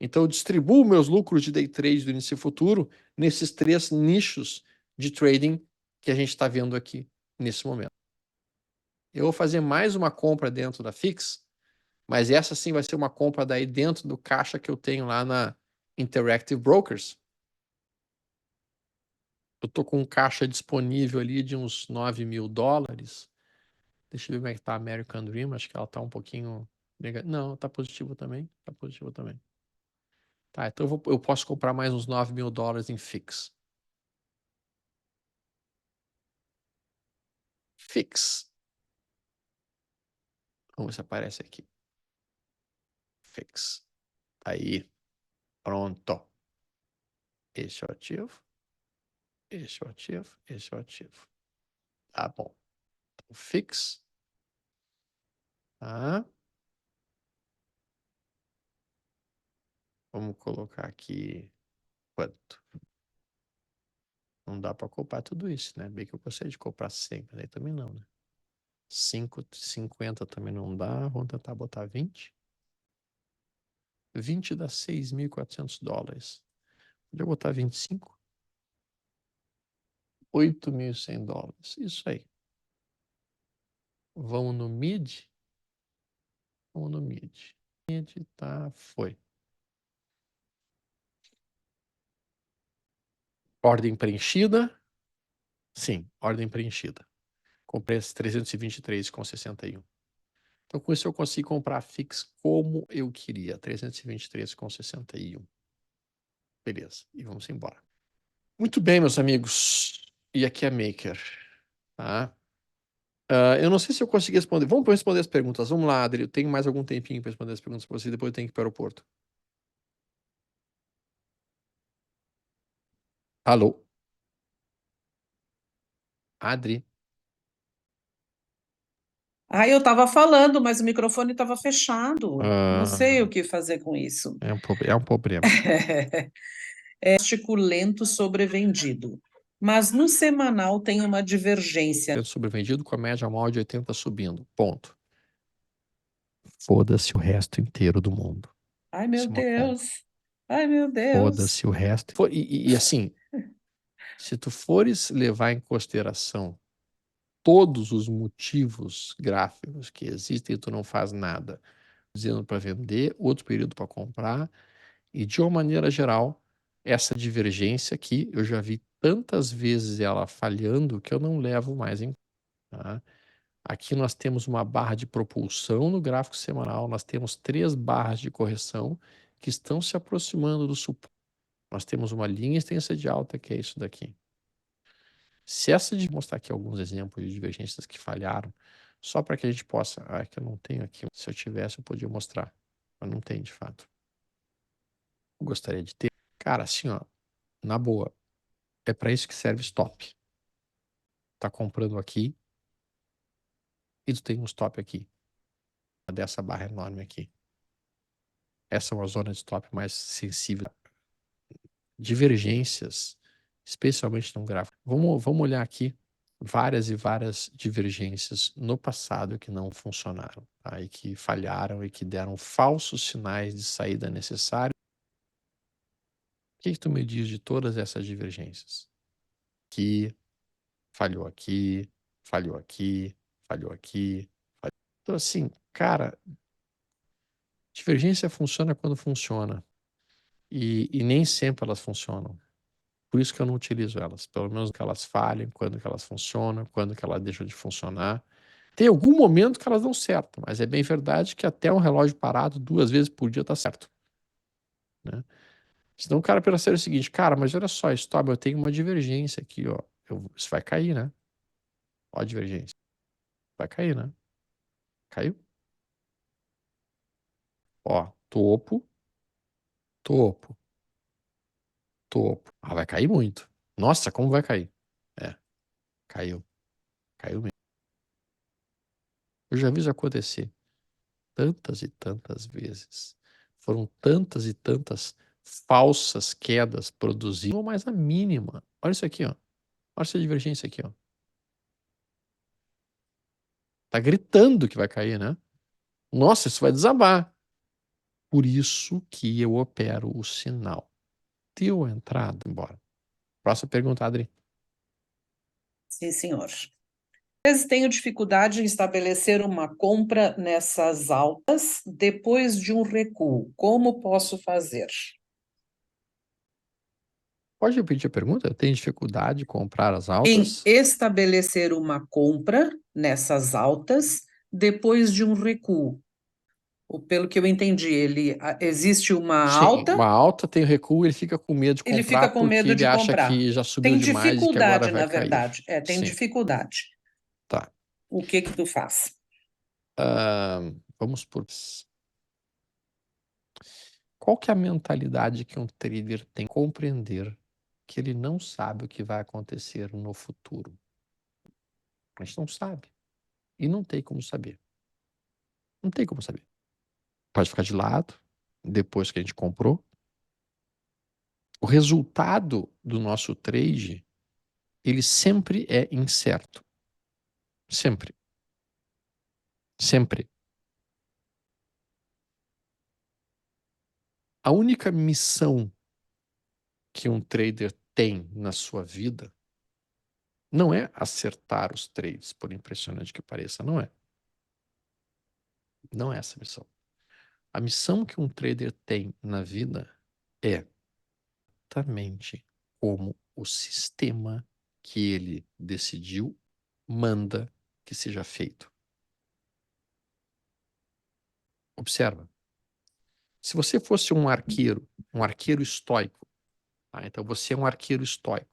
Então, eu distribuo meus lucros de day trade do índice futuro nesses 3 nichos de trading que a gente está vendo aqui nesse momento. Eu vou fazer mais uma compra dentro da Fix, mas essa sim vai ser uma compra daí dentro do caixa que eu tenho lá na Interactive Brokers. Eu estou com um caixa disponível ali de uns $9.000. Deixa eu ver como é que está a American Dream. Acho que ela está um pouquinho... Não, está positivo também. Está positivo também. Tá, então eu posso comprar mais uns $9.000 em Fix. Fix. Vamos ver se aparece aqui. Fix. Aí. Pronto. Esse é o ativo. Esse é o ativo. Esse é o ativo. Tá bom. Então, fix. Tá. Vamos colocar aqui quanto? Não dá para comprar tudo isso, né? Bem que eu gostaria de comprar 100, mas aí também não, né? 5,50 também não dá. Vamos tentar botar 20. 20 dá $6.400. Podia botar 25. $8.100. Isso aí. Vamos no mid? Vamos no mid. Mid, tá, foi. Ordem preenchida? Sim, ordem preenchida. Com preço 323,61. Então, com isso, eu consegui comprar a Fix como eu queria, 323,61. Beleza, e vamos embora. Muito bem, meus amigos. E aqui é Maker, tá? Eu não sei se eu consegui responder. Vamos responder as perguntas. Vamos lá, Adri. Eu tenho mais algum tempinho para responder as perguntas para você, depois eu tenho que ir para o aeroporto. Alô? Adri? Ah, eu estava falando, mas o microfone estava fechado. Não sei Ah, o que fazer com isso. é um problema. Plástico lento sobrevendido. Mas no semanal tem uma divergência. Sobrevendido com a média móvel de 80 subindo. Ponto. Foda-se o resto inteiro do mundo. Ai, meu Isso é uma conta. Deus. Ai, meu Deus. Foda-se o resto. E assim, se tu fores levar em consideração todos os motivos gráficos que existem, tu não faz nada. Dizendo para vender, outro período para comprar, e de uma maneira geral, essa divergência aqui, eu já vi tantas vezes ela falhando que eu não levo mais em conta. Tá? Aqui nós temos uma barra de propulsão no gráfico semanal, nós temos 3 barras de correção que estão se aproximando do suporte. Nós temos uma linha extensa de alta, que é isso daqui. Se essa de mostrar aqui alguns exemplos de divergências que falharam, só para que a gente possa. Ah, é que eu não tenho aqui. Se eu tivesse, eu podia mostrar. Mas não tem, de fato. Eu gostaria de ter. Cara, assim, ó, na boa, é para isso que serve stop. Tá comprando aqui e tu tem um stop aqui, dessa barra enorme aqui. Essa é uma zona de stop mais sensível. Divergências, especialmente no gráfico. Vamos olhar aqui várias e várias divergências no passado que não funcionaram, tá? E que falharam e que deram falsos sinais de saída necessários. O que tu me diz de todas essas divergências? Aqui, falhou aqui, falhou aqui, falhou aqui. Falhou. Então, assim, cara, divergência funciona quando funciona. E nem sempre elas funcionam. Por isso que eu não utilizo elas. Pelo menos que elas falhem, quando que elas funcionam, quando que elas deixam de funcionar. Tem algum momento que elas dão certo, mas é bem verdade que até um relógio parado 2 vezes por dia tá certo. Né? Senão o cara pensa o seguinte, cara, mas olha só, stop, eu tenho uma divergência aqui, ó. Isso vai cair, né? Ó a divergência. Vai cair, né? Caiu. Ó, topo, topo, topo. Ah, vai cair muito. Nossa, como vai cair? É, caiu. Caiu mesmo. Eu já vi isso acontecer tantas e tantas vezes. Foram tantas e tantas falsas quedas produzidas, ou mais a mínima. Olha isso aqui, ó. Olha essa divergência aqui, ó. Tá gritando que vai cair, né? Nossa, isso vai desabar. Por isso que eu opero o sinal. Deu a entrada, embora. Próxima pergunta, Adri. Sim, senhor. Às vezes tenho dificuldade em estabelecer uma compra nessas altas depois de um recuo. Como posso fazer? Pode repetir a pergunta? Eu tenho dificuldade de comprar as Em altas? estabelecer uma compra nessas altas depois de um recuo. Pelo que eu entendi, existe uma Sim, alta, uma alta tem recuo, ele fica com medo de ele comprar fica com porque medo ele de acha comprar. que já subiu Tem demais e que agora dificuldade, vai na cair. verdade. É, tem Sim, dificuldade. tá. O que que tu faz? Vamos por. Qual que é a mentalidade que um trader tem? Compreender que ele não sabe o que vai acontecer no futuro. A gente não sabe. E não tem como saber. Não tem como saber. Pode ficar de lado, depois que a gente comprou. O resultado do nosso trade, ele sempre é incerto. Sempre. Sempre. A única missão que um trader tem na sua vida não é acertar os trades, por impressionante que pareça, não é. Não é essa a missão. A missão que um trader tem na vida é exatamente como o sistema que ele decidiu manda que seja feito. Observa. Se você fosse um arqueiro estoico, tá? Então você é um arqueiro estoico.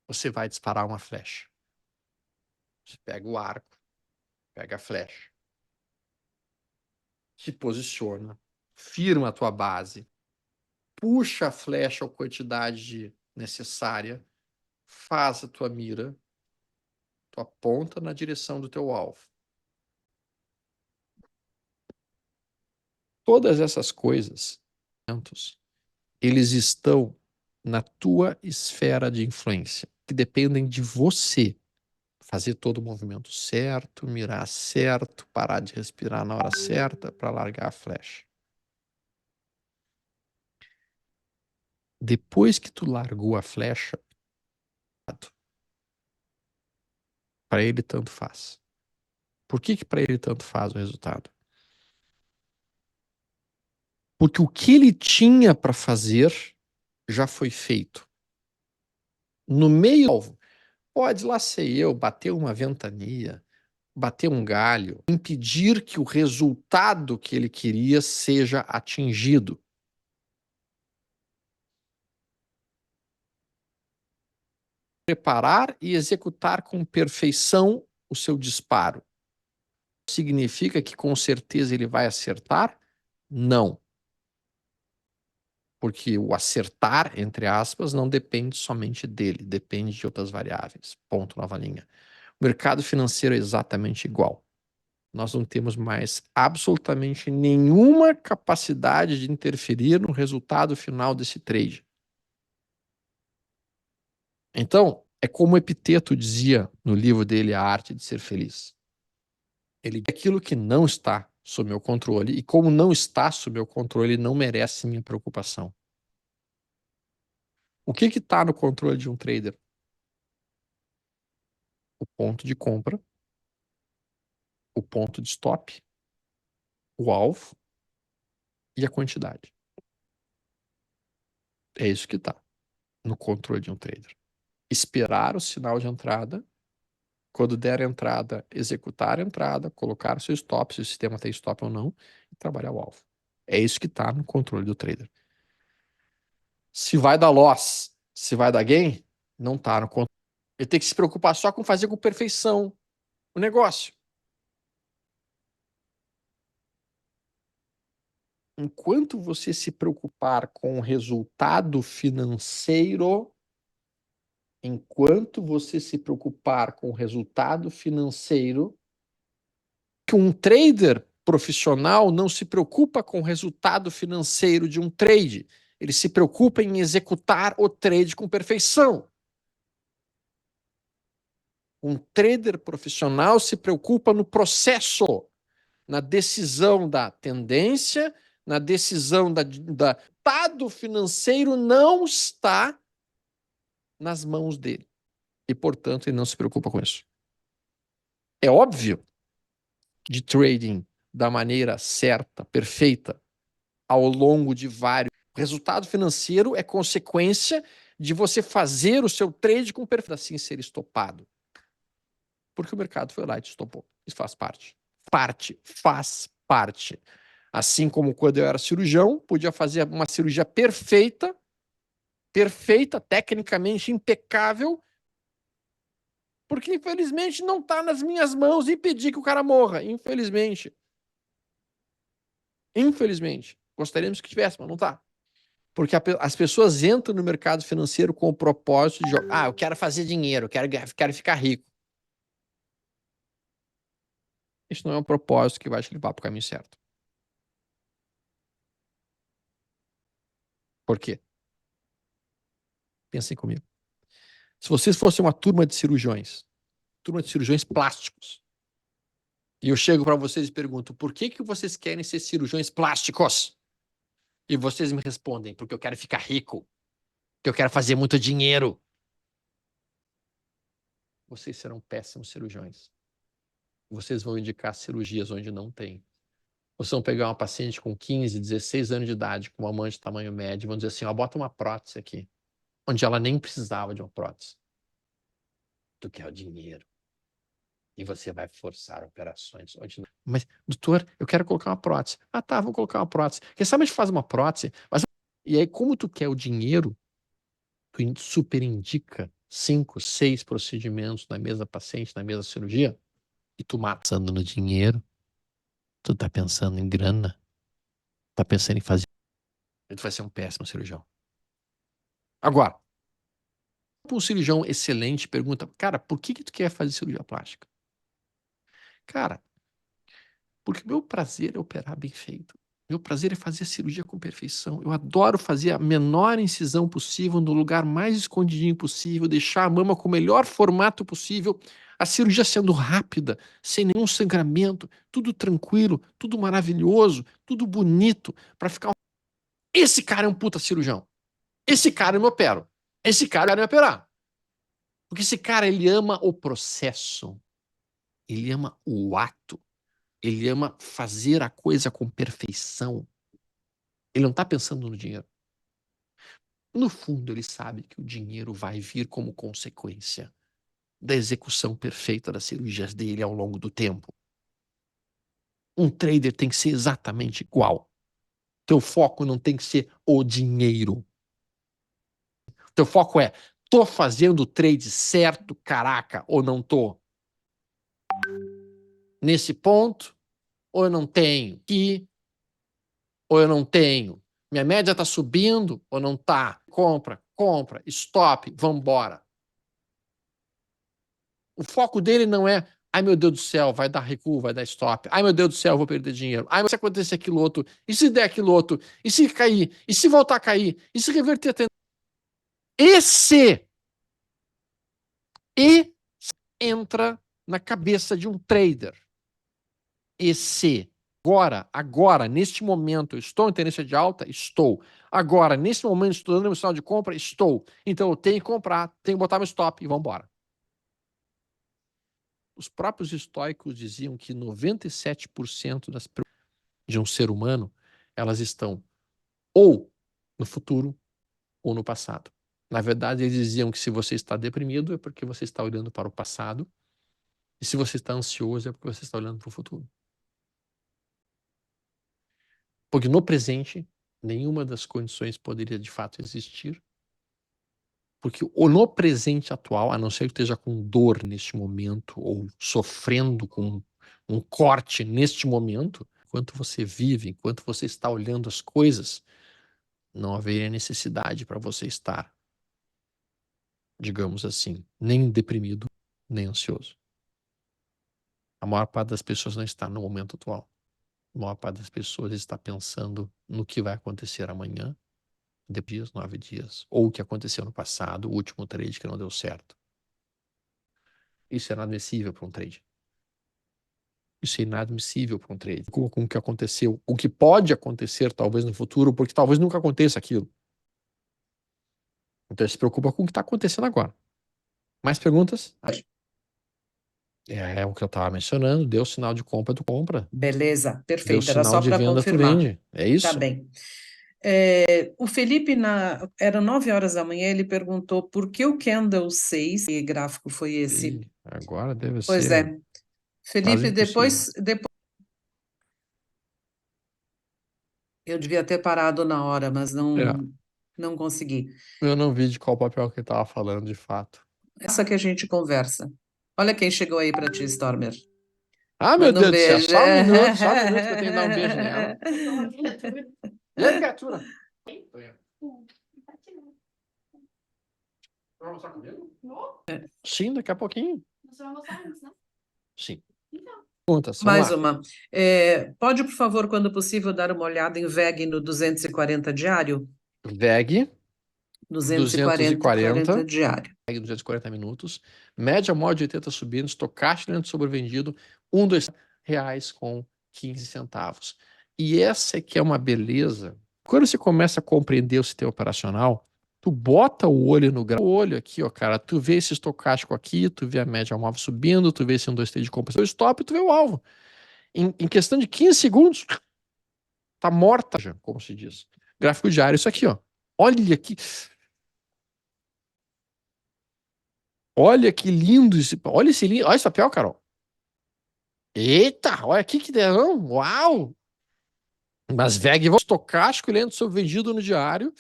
Você vai disparar uma flecha. Você pega o arco, pega a flecha, se posiciona, firma a tua base, puxa a flecha a quantidade necessária, faz a tua mira, tu aponta na direção do teu alvo. Todas essas coisas, eles estão na tua esfera de influência, que dependem de você. Fazer todo o movimento certo, mirar certo, parar de respirar na hora certa para largar a flecha. Depois que tu largou a flecha, para ele tanto faz. Por que que para ele tanto faz o resultado? Porque o que ele tinha para fazer já foi feito. No meio do alvo, pode lá ser eu, bater uma ventania, bater um galho, impedir que o resultado que ele queria seja atingido. Preparar e executar com perfeição o seu disparo. Significa que com certeza ele vai acertar? Não. Porque o acertar, entre aspas, não depende somente dele, depende de outras variáveis. Ponto, nova linha. O mercado financeiro é exatamente igual. Nós não temos mais absolutamente nenhuma capacidade de interferir no resultado final desse trade. Então, é como Epiteto dizia no livro dele, A Arte de Ser Feliz. Ele diz aquilo que não está sob meu controle, e como não está sob meu controle, não merece minha preocupação. O que está no controle de um trader? O ponto de compra, o ponto de stop, o alvo e a quantidade. É isso que está no controle de um trader. Esperar o sinal de entrada, quando der a entrada, executar a entrada, colocar o seu stop, se o sistema tem stop ou não, e trabalhar o alvo. É isso que está no controle do trader. Se vai dar loss, se vai dar gain, não está no controle. Ele tem que se preocupar só com fazer com perfeição o negócio. Enquanto você se preocupar com o resultado financeiro, que um trader profissional não se preocupa com o resultado financeiro de um trade. Ele se preocupa em executar o trade com perfeição. Um trader profissional se preocupa no processo, na decisão da tendência, na decisão da resultado financeiro não está nas mãos dele. E, portanto, ele não se preocupa com isso. É óbvio de trading da maneira certa, perfeita, ao longo de vários. O resultado financeiro é consequência de você fazer o seu trade com perfeição, assim ser estopado. Porque o mercado foi lá e te estopou. Isso faz parte. Faz parte. Assim como quando eu era cirurgião, podia fazer uma cirurgia perfeita, tecnicamente impecável, porque infelizmente não está nas minhas mãos impedir que o cara morra. Infelizmente. Gostaríamos que tivesse, mas não está. Porque as pessoas entram no mercado financeiro com o propósito de eu quero fazer dinheiro, quero ficar rico. Isso não é um propósito que vai te levar para o caminho certo. Por quê? Pensem comigo. Se vocês fossem uma turma de cirurgiões plásticos, e eu chego para vocês e pergunto, por que vocês querem ser cirurgiões plásticos? E vocês me respondem, porque eu quero ficar rico, porque eu quero fazer muito dinheiro. Vocês serão péssimos cirurgiões. Vocês vão indicar cirurgias onde não tem. Vocês vão pegar uma paciente com 15, 16 anos de idade, com uma mãe de tamanho médio, e vão dizer assim, bota uma prótese aqui, onde ela nem precisava de uma prótese. Tu quer o dinheiro. E você vai forçar operações onde não. Mas, doutor, eu quero colocar uma prótese. Ah, tá, vou colocar uma prótese. Quem sabe a gente faz uma prótese, mas... E aí, como tu quer o dinheiro, tu super indica 5, 6 procedimentos na mesma paciente, na mesma cirurgia, e tu matando no dinheiro, tu tá pensando em grana, tá pensando em fazer. Tu vai ser um péssimo cirurgião. Agora, um cirurgião excelente pergunta, cara, por que tu quer fazer cirurgia plástica? Cara, porque meu prazer é operar bem feito. Meu prazer é fazer a cirurgia com perfeição. Eu adoro fazer a menor incisão possível no lugar mais escondidinho possível, deixar a mama com o melhor formato possível, a cirurgia sendo rápida, sem nenhum sangramento, tudo tranquilo, tudo maravilhoso, tudo bonito, para ficar. Esse cara é um puta cirurgião. Esse cara eu me opero. Esse cara eu me operar. Porque esse cara, ele ama o processo. Ele ama o ato. Ele ama fazer a coisa com perfeição. Ele não está pensando no dinheiro. No fundo, ele sabe que o dinheiro vai vir como consequência da execução perfeita das cirurgias dele ao longo do tempo. Um trader tem que ser exatamente igual. Teu foco não tem que ser o dinheiro. Teu foco é, tô fazendo o trade certo, caraca, ou não tô? Nesse ponto, ou eu não tenho? Aqui, ou eu não tenho? Minha média está subindo ou não está? Compra, compra, stop, vamos embora. O foco dele não é, ai meu Deus do céu, vai dar recuo, vai dar stop. Ai meu Deus do céu, vou perder dinheiro. Ai, mas se acontecer aquilo outro, e se der aquilo outro, e se cair, e se voltar a cair, e se reverter a tendência. Esse entra na cabeça de um trader. Esse agora, neste momento, estou em tendência de alta? Estou. Agora, nesse momento, estou dando meu sinal de compra? Estou. Então, eu tenho que comprar, tenho que botar meu stop e vamos embora. Os próprios estoicos diziam que 97% das de um ser humano, elas estão ou no futuro ou no passado. Na verdade, eles diziam que se você está deprimido é porque você está olhando para o passado, e se você está ansioso é porque você está olhando para o futuro. Porque no presente, nenhuma das condições poderia de fato existir. Porque no presente atual, a não ser que esteja com dor neste momento, ou sofrendo com um corte neste momento, enquanto você vive, enquanto você está olhando as coisas, não haveria necessidade para você estar, digamos assim, nem deprimido, nem ansioso. A maior parte das pessoas não está no momento atual. A maior parte das pessoas está pensando no que vai acontecer amanhã, depois dias, 9 dias, ou o que aconteceu no passado, o último trade que não deu certo. Isso é inadmissível para um trade. Isso é inadmissível para um trade. Com o que aconteceu, o que pode acontecer talvez no futuro, porque talvez nunca aconteça aquilo. Então ele se preocupa com o que está acontecendo agora. Mais perguntas? É o que eu estava mencionando, deu sinal de compra, tu compra. Beleza, Deu perfeito. Era sinal só de para venda, tu confirmar. vende. É Tá isso? bem. O Felipe, eram 9 horas da manhã, ele perguntou por que o Candle 6, que gráfico foi esse? E agora deve Pois ser é. quase Felipe, impossível. depois eu devia ter parado na hora, mas É, não consegui. eu não vi de qual papel que ele estava falando de fato. Essa que a gente conversa. Olha quem chegou aí para ti, Stormer. Ah, meu Manda um Deus do céu, beijo. só um minuto que eu tenho que dar um beijo nela. E aí, criatura? Vai almoçar comigo? Sim, daqui a pouquinho. Você vai almoçar antes, né? Sim. Perguntas, vamos Mais lá. uma. Pode, por favor, quando possível, dar uma olhada em VEG no 240 diário? VEG, 240 diário. VEG 240 minutos, média móvel de 80 subindo, estocástico lento sobrevendido, 2 reais com 15 centavos. E essa é que é uma beleza. Quando você começa a compreender o sistema operacional, tu bota o olho no gráfico, o olho aqui, ó, cara, tu vê esse estocástico aqui, tu vê a média móvel subindo, tu vê esse 1, 2, 3 de compra, o stop, tu vê o alvo. Em questão de 15 segundos, tá morta, já, como se diz. Gráfico diário, isso aqui, ó. Olha aqui. Olha que lindo esse. Olha esse lindo. Olha esse papel, Carol. Eita, olha aqui que derrão. Uau! Mas VEG estocástico, ele entra sob vendido no diário.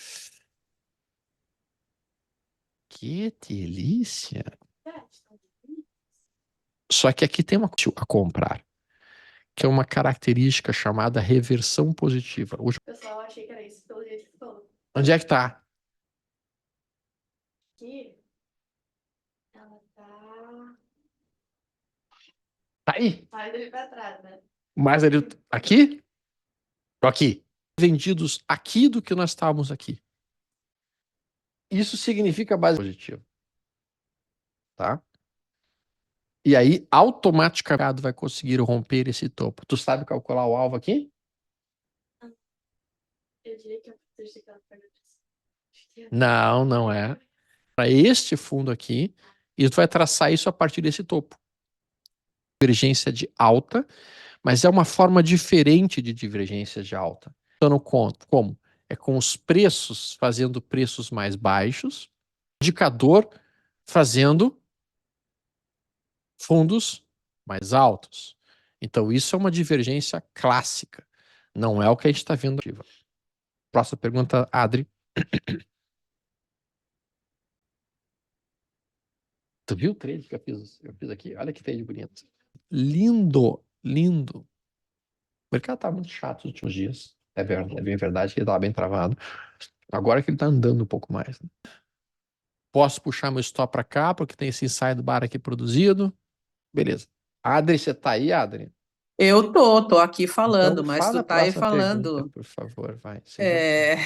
Que delícia. Só que aqui tem uma coisa a comprar, que é uma característica chamada reversão positiva. Pessoal, achei que era isso, pelo jeito que você falou. Onde é que tá? Aqui, ela tá Tá aí. mais ali pra trás, né? Mais ali. Aqui? Aqui. Vendidos aqui do que nós estávamos aqui. Isso significa base positiva. Tá? E aí, automaticamente, vai conseguir romper esse topo. Tu sabe calcular o alvo aqui? Eu diria que eu deixei aquela pergunta. Não, não é. Para este fundo aqui, e tu vai traçar isso a partir desse topo. Divergência de alta, mas é uma forma diferente de divergência de alta. Então, como? É com os preços fazendo preços mais baixos, indicador fazendo fundos mais altos. Então, isso é uma divergência clássica. Não é o que a gente está vendo aqui. Próxima pergunta, Adri. Tu viu o trade que eu fiz aqui? Olha que trade bonito. Lindo, lindo. O mercado tá muito chato nos últimos dias. É bem verdade que ele estava bem travado. Agora que ele está andando um pouco mais. Né? Posso puxar meu stop para cá, porque tem esse inside bar aqui produzido. Beleza. Adri, você tá aí, Adri? Eu tô aqui falando, Então, mas fala tu a tá aí próxima pergunta, falando. por favor. Vai. É...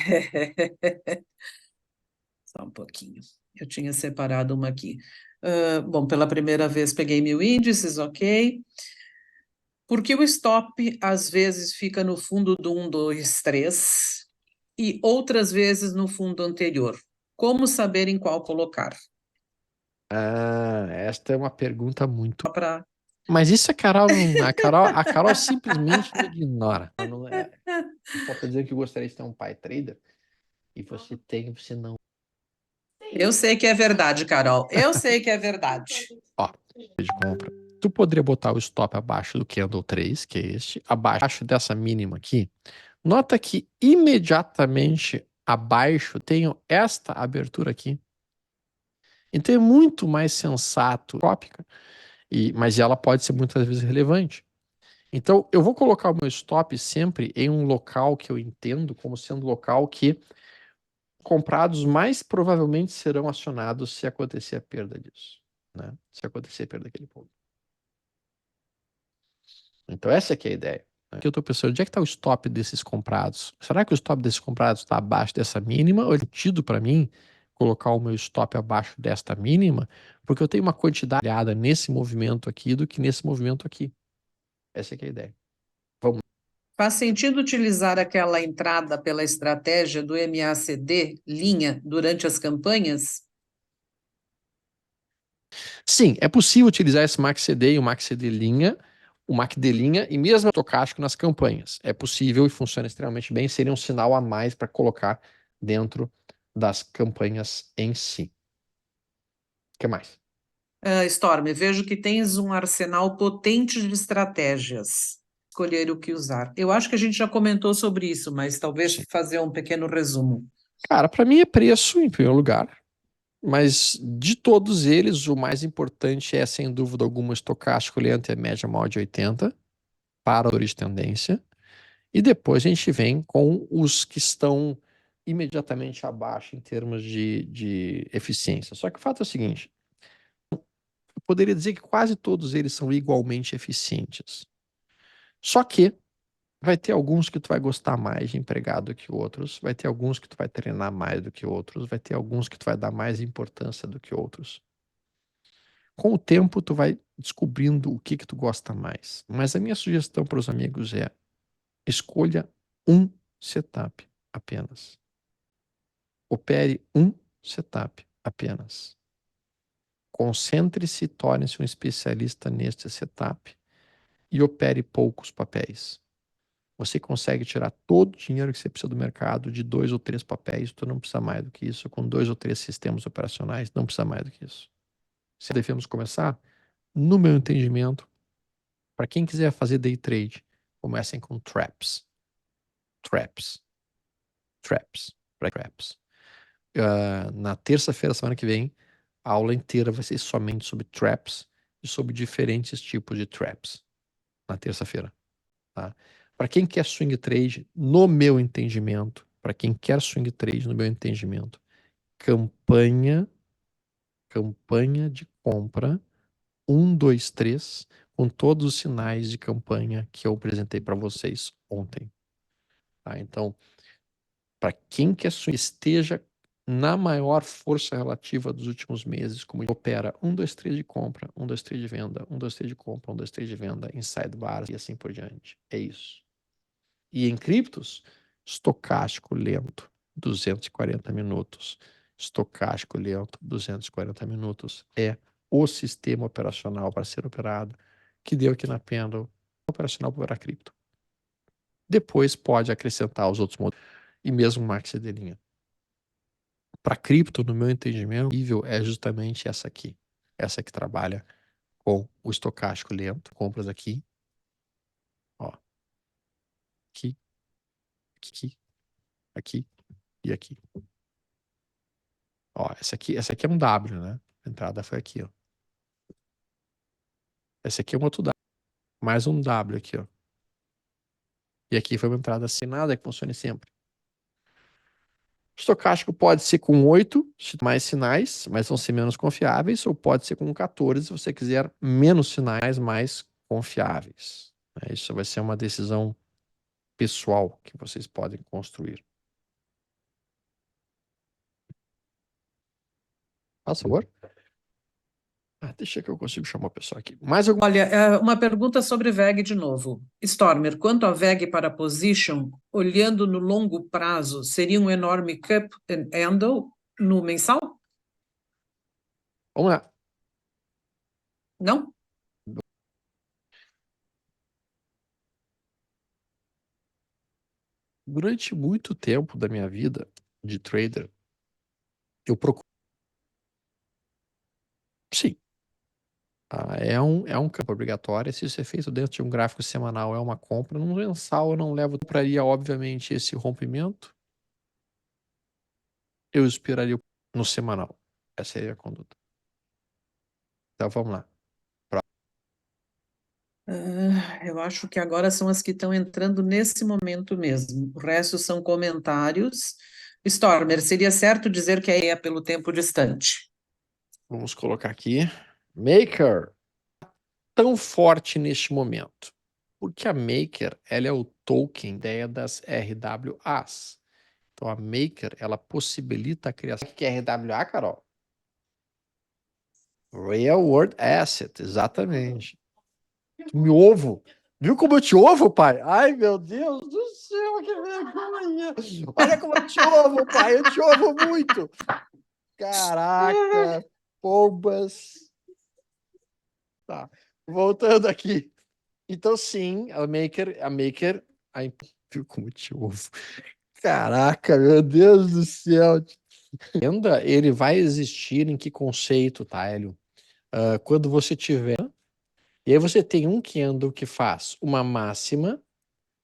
Só um pouquinho. Eu tinha separado uma aqui. Bom, pela primeira vez peguei 1.000 índices, ok. Porque o stop às vezes fica no fundo do 1, 2, 3 e outras vezes no fundo anterior. Como saber em qual colocar? Esta é uma pergunta muito. Só para Mas isso a Carol simplesmente me ignora. Não é. Posso dizer que eu gostaria de ter um pai trader e você não. Eu sei que é verdade, Carol. Eu sei que é verdade. Ó, de compra. Tu poderia botar o stop abaixo do candle 3, que é este, abaixo dessa mínima aqui. Nota que imediatamente abaixo tenho esta abertura aqui. Então é muito mais sensato, tópica, mas ela pode ser muitas vezes relevante. Então eu vou colocar o meu stop sempre em um local que eu entendo como sendo local que comprados mais provavelmente serão acionados se acontecer a perda disso, né? Se acontecer a perda daquele ponto. Então essa aqui é a ideia. Aqui eu estou pensando, onde é que está o stop desses comprados? Será que o stop desses comprados está abaixo dessa mínima? Ou é sentido para mim colocar o meu stop abaixo desta mínima? Porque eu tenho uma quantidade olhada nesse movimento aqui do que nesse movimento aqui. Essa aqui é a ideia. Vamos. Faz sentido utilizar aquela entrada pela estratégia do MACD, linha, durante as campanhas? Sim, é possível utilizar esse MACD e o MACD linha, o MACD linha e mesmo o estocástico nas campanhas. É possível e funciona extremamente bem. Seria um sinal a mais para colocar dentro das campanhas em si. O que mais? Storm, vejo que tens um arsenal potente de estratégias. Escolher o que usar. Eu acho que a gente já comentou sobre isso, mas talvez Sim. fazer um pequeno resumo. Cara, para mim é preço em primeiro lugar, mas de todos eles, o mais importante é, sem dúvida alguma, o estocástico lento e a média móvel de 80 para a de tendência. E depois a gente vem com os que estão imediatamente abaixo em termos de eficiência. Só que o fato é o seguinte: eu poderia dizer que quase todos eles são igualmente eficientes. Só que vai ter alguns que tu vai gostar mais de empregar do que outros, vai ter alguns que tu vai treinar mais do que outros, vai ter alguns que tu vai dar mais importância do que outros. Com o tempo, tu vai descobrindo o que tu gosta mais. Mas a minha sugestão para os amigos é: escolha um setup apenas. Opere um setup apenas. Concentre-se e torne-se um especialista neste setup e opere poucos papéis. Você consegue tirar todo o dinheiro que você precisa do mercado de 2 ou 3 papéis, tu não precisa mais do que isso, com 2 ou 3 sistemas operacionais, não precisa mais do que isso. Se devemos começar, no meu entendimento, Para quem quiser fazer day trade, comecem com traps. Traps. Traps. Traps. Na terça-feira, semana que vem, a aula inteira vai ser somente sobre traps e sobre diferentes tipos de traps. Na terça-feira. Tá? Para quem quer swing trade, no meu entendimento, campanha de compra 1, 2, 3, com todos os sinais de campanha que eu apresentei para vocês ontem. Tá? Então, para quem quer swing, esteja na maior força relativa dos últimos meses, como opera 1, 2, 3 de compra, 1, 2, 3 de venda, 1, 2, 3 de compra, 1, 2, 3 de venda, inside bars e assim por diante. É isso. E em criptos, estocástico lento, 240 minutos. Estocástico lento, 240 minutos. É o sistema operacional para ser operado que deu aqui na Pendle operacional para operar cripto. Depois pode acrescentar os outros modelos e mesmo marca de linha. Para cripto, no meu entendimento, o nível é justamente essa aqui. Essa que trabalha com o estocástico lento. Compras aqui. Ó. Aqui. Aqui. Aqui. E aqui. Ó, essa aqui é um W, né? A entrada foi aqui, ó. Esse aqui é um outro W. Mais um W aqui, ó. E aqui foi uma entrada sem nada que funcione sempre. Estocástico pode ser com 8, mais sinais, mas vão ser menos confiáveis, ou pode ser com 14, se você quiser menos sinais, mais confiáveis. Isso vai ser uma decisão pessoal que vocês podem construir. Faz favor. Deixa que eu consigo chamar o pessoal aqui. Mais alguma? Olha, uma pergunta sobre VEG de novo. Stormer, quanto a VEG para position, olhando no longo prazo, seria um enorme cup and handle no mensal? Vamos lá. Não? Durante muito tempo da minha vida de trader, eu procuro. Sim. É um campo obrigatório. Se isso é feito dentro de um gráfico semanal, é uma compra. No mensal, eu não levo. Compraria, obviamente, esse rompimento. Eu esperaria no semanal. Essa seria a conduta. Então, vamos lá. Eu acho que agora são as que estão entrando nesse momento mesmo. O resto são comentários. Stormer, seria certo dizer que é pelo tempo distante? Vamos colocar aqui. Maker. Tão forte neste momento. Porque a Maker, ela é o token ideia das RWAs. Então, a Maker, ela possibilita a criação. O que é RWA, Carol? Real World Asset, exatamente. Me ovo. Viu como eu te ovo, pai? Ai, meu Deus do céu, que vergonha. Olha como eu te ovo, pai. Eu te ovo muito. Caraca, pombas. Tá, voltando aqui. Então, sim, viu como eu te ovo? Caraca, meu Deus do céu. Ainda ele vai existir em que conceito, tá, Hélio? Quando você tiver. E aí você tem um candle que faz uma máxima,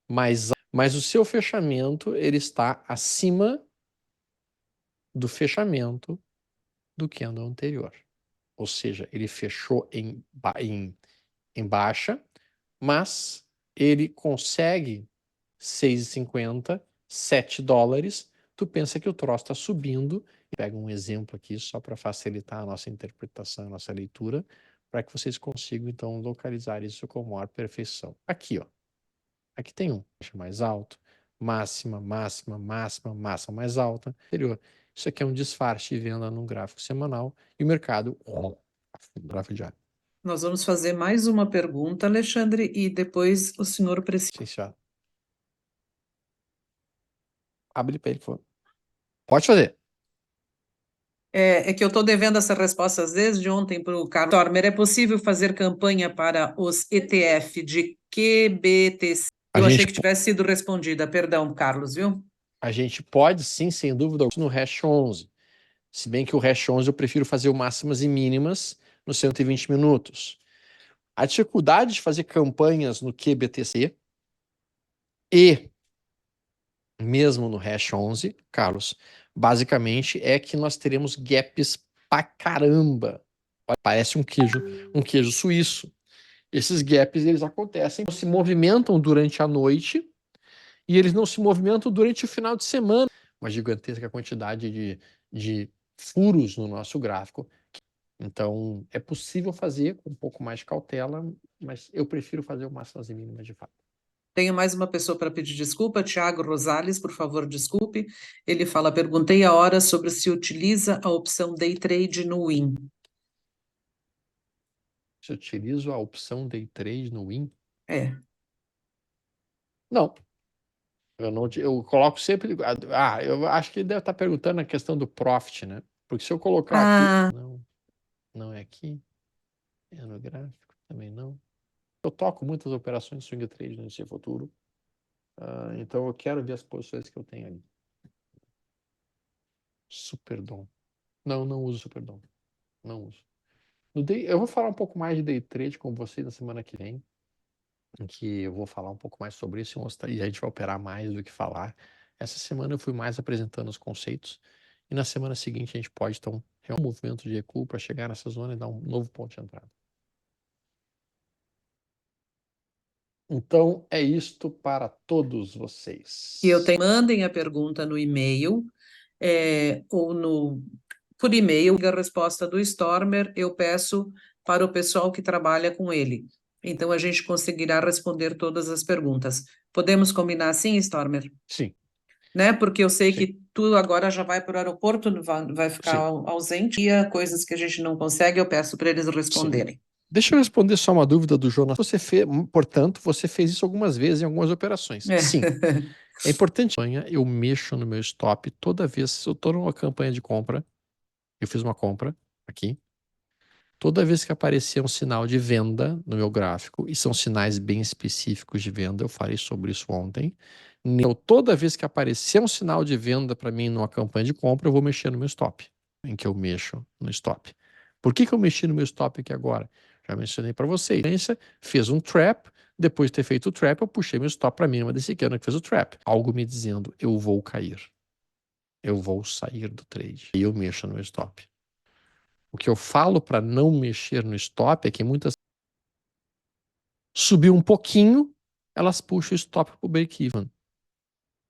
mas o seu fechamento ele está acima do fechamento do candle anterior. Ou seja, ele fechou em baixa, mas ele consegue 6,50, $7. Tu pensa que o troço está subindo. Pega um exemplo aqui só para facilitar a nossa interpretação, a nossa leitura, para que vocês consigam, então, localizar isso com maior perfeição. Aqui, ó. Aqui tem um mais alto, máxima, máxima, máxima, máxima mais alta, anterior. Isso aqui é um disfarce de venda num gráfico semanal e o mercado, gráfico diário. Nós vamos fazer mais uma pergunta, Alexandre, e depois o senhor precisa. Licenciado. Abre para ele, por favor. Pode fazer. É que eu estou devendo essas respostas desde ontem para o Carlos. Stormer, é possível fazer campanha para os ETF de QBTC? Eu achei que tivesse sido respondida. Perdão, Carlos, viu? A gente pode, sim, sem dúvida, no Hash 11. Se bem que o Hash 11 eu prefiro fazer o máximas e mínimas nos 120 minutos. A dificuldade de fazer campanhas no QBTC e mesmo no Hash 11, Carlos, basicamente é que nós teremos gaps pra caramba. Parece um queijo suíço. Esses gaps, eles acontecem, se movimentam durante a noite e eles não se movimentam durante o final de semana. Uma gigantesca quantidade de furos no nosso gráfico. Então, é possível fazer com um pouco mais de cautela, mas eu prefiro fazer o máximas e mínimas de fato. Tenho mais uma pessoa para pedir desculpa, Tiago Rosales, por favor, desculpe. Ele fala, perguntei a hora sobre se utiliza a opção Day Trade no Win. Se eu utilizo a opção Day Trade no Win? É. Não. Eu coloco sempre... eu acho que ele deve estar perguntando a questão do Profit, né? Porque se eu colocar aqui... Não é aqui. É no gráfico, também não. Eu toco muitas operações de swing trade no índice futuro. Então eu quero ver as posições que eu tenho ali. Superdom. Não uso Superdom. Não uso. Eu vou falar um pouco mais de day trade com vocês na semana que vem, em que eu vou falar um pouco mais sobre isso e a gente vai operar mais do que falar. Essa semana eu fui mais apresentando os conceitos e na semana seguinte a gente pode então ter um movimento de recuo para chegar nessa zona e dar um novo ponto de entrada. Então é isto para todos vocês. E mandem a pergunta no e-mail ou por e-mail, a resposta do Stormer eu peço para o pessoal que trabalha com ele. Então a gente conseguirá responder todas as perguntas. Podemos combinar assim, Stormer? Sim. Né? Porque eu sei Sim. que tu agora já vai para o aeroporto, vai ficar ausente, e coisas que a gente não consegue, eu peço para eles responderem. Sim. Deixa eu responder só uma dúvida do Jonas. Portanto, você fez isso algumas vezes em algumas operações. Sim. É importante. Eu mexo no meu stop toda vez. Se eu estou numa campanha de compra, eu fiz uma compra aqui. Toda vez que aparecer um sinal de venda no meu gráfico, e são sinais bem específicos de venda, eu falei sobre isso ontem. Toda vez que aparecer um sinal de venda para mim numa campanha de compra, eu vou mexer no meu stop, em que eu mexo no stop. Por que eu mexi no meu stop aqui agora? Já mencionei para vocês. Fez um trap, depois de ter feito o trap, eu puxei meu stop para a mínima desse candle que fez o trap. Algo me dizendo, eu vou cair. Eu vou sair do trade. E eu mexo no meu stop. O que eu falo para não mexer no stop é que muitas subiu um pouquinho, elas puxam o stop para o break-even.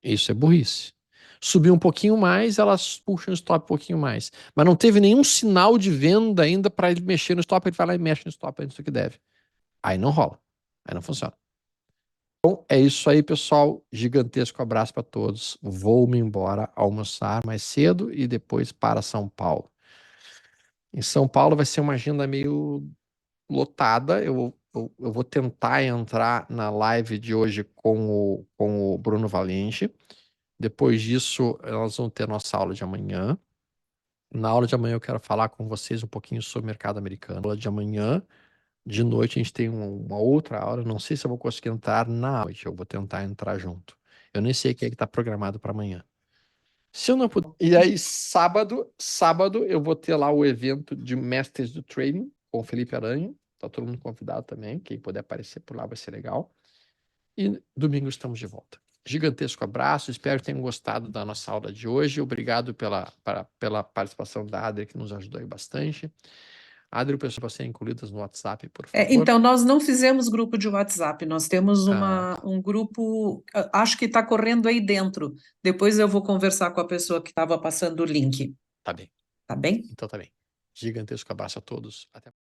Isso é burrice. Subiu um pouquinho mais, elas puxam o stop um pouquinho mais. Mas não teve nenhum sinal de venda ainda para ele mexer no stop, ele vai lá e mexe no stop antes do que deve. Aí não rola. Aí não funciona. Então é isso aí, pessoal. Gigantesco abraço para todos. Vou-me embora almoçar mais cedo e depois para São Paulo. Em São Paulo vai ser uma agenda meio lotada. Eu vou tentar entrar na live de hoje com o Bruno Valente. Depois disso, nós vamos ter nossa aula de amanhã. Na aula de amanhã eu quero falar com vocês um pouquinho sobre o mercado americano. Na aula de amanhã, de noite, a gente tem uma outra aula. Não sei se eu vou conseguir entrar na noite. Eu vou tentar entrar junto. Eu nem sei o que é que está programado para amanhã. Se eu não puder... E aí, sábado eu vou ter lá o evento de Mestres do Trading com o Felipe Aranha. Tá todo mundo convidado também. Quem puder aparecer por lá vai ser legal. E domingo estamos de volta. Gigantesco abraço. Espero que tenham gostado da nossa aula de hoje. Obrigado pela participação da Adri, que nos ajudou aí bastante. Adri, o pessoal ser incluídas no WhatsApp, por favor. Então, nós não fizemos grupo de WhatsApp, nós temos um grupo, acho que está correndo aí dentro. Depois eu vou conversar com a pessoa que estava passando o link. Tá bem. Tá bem? Então tá bem. Gigantesco abraço a todos. Até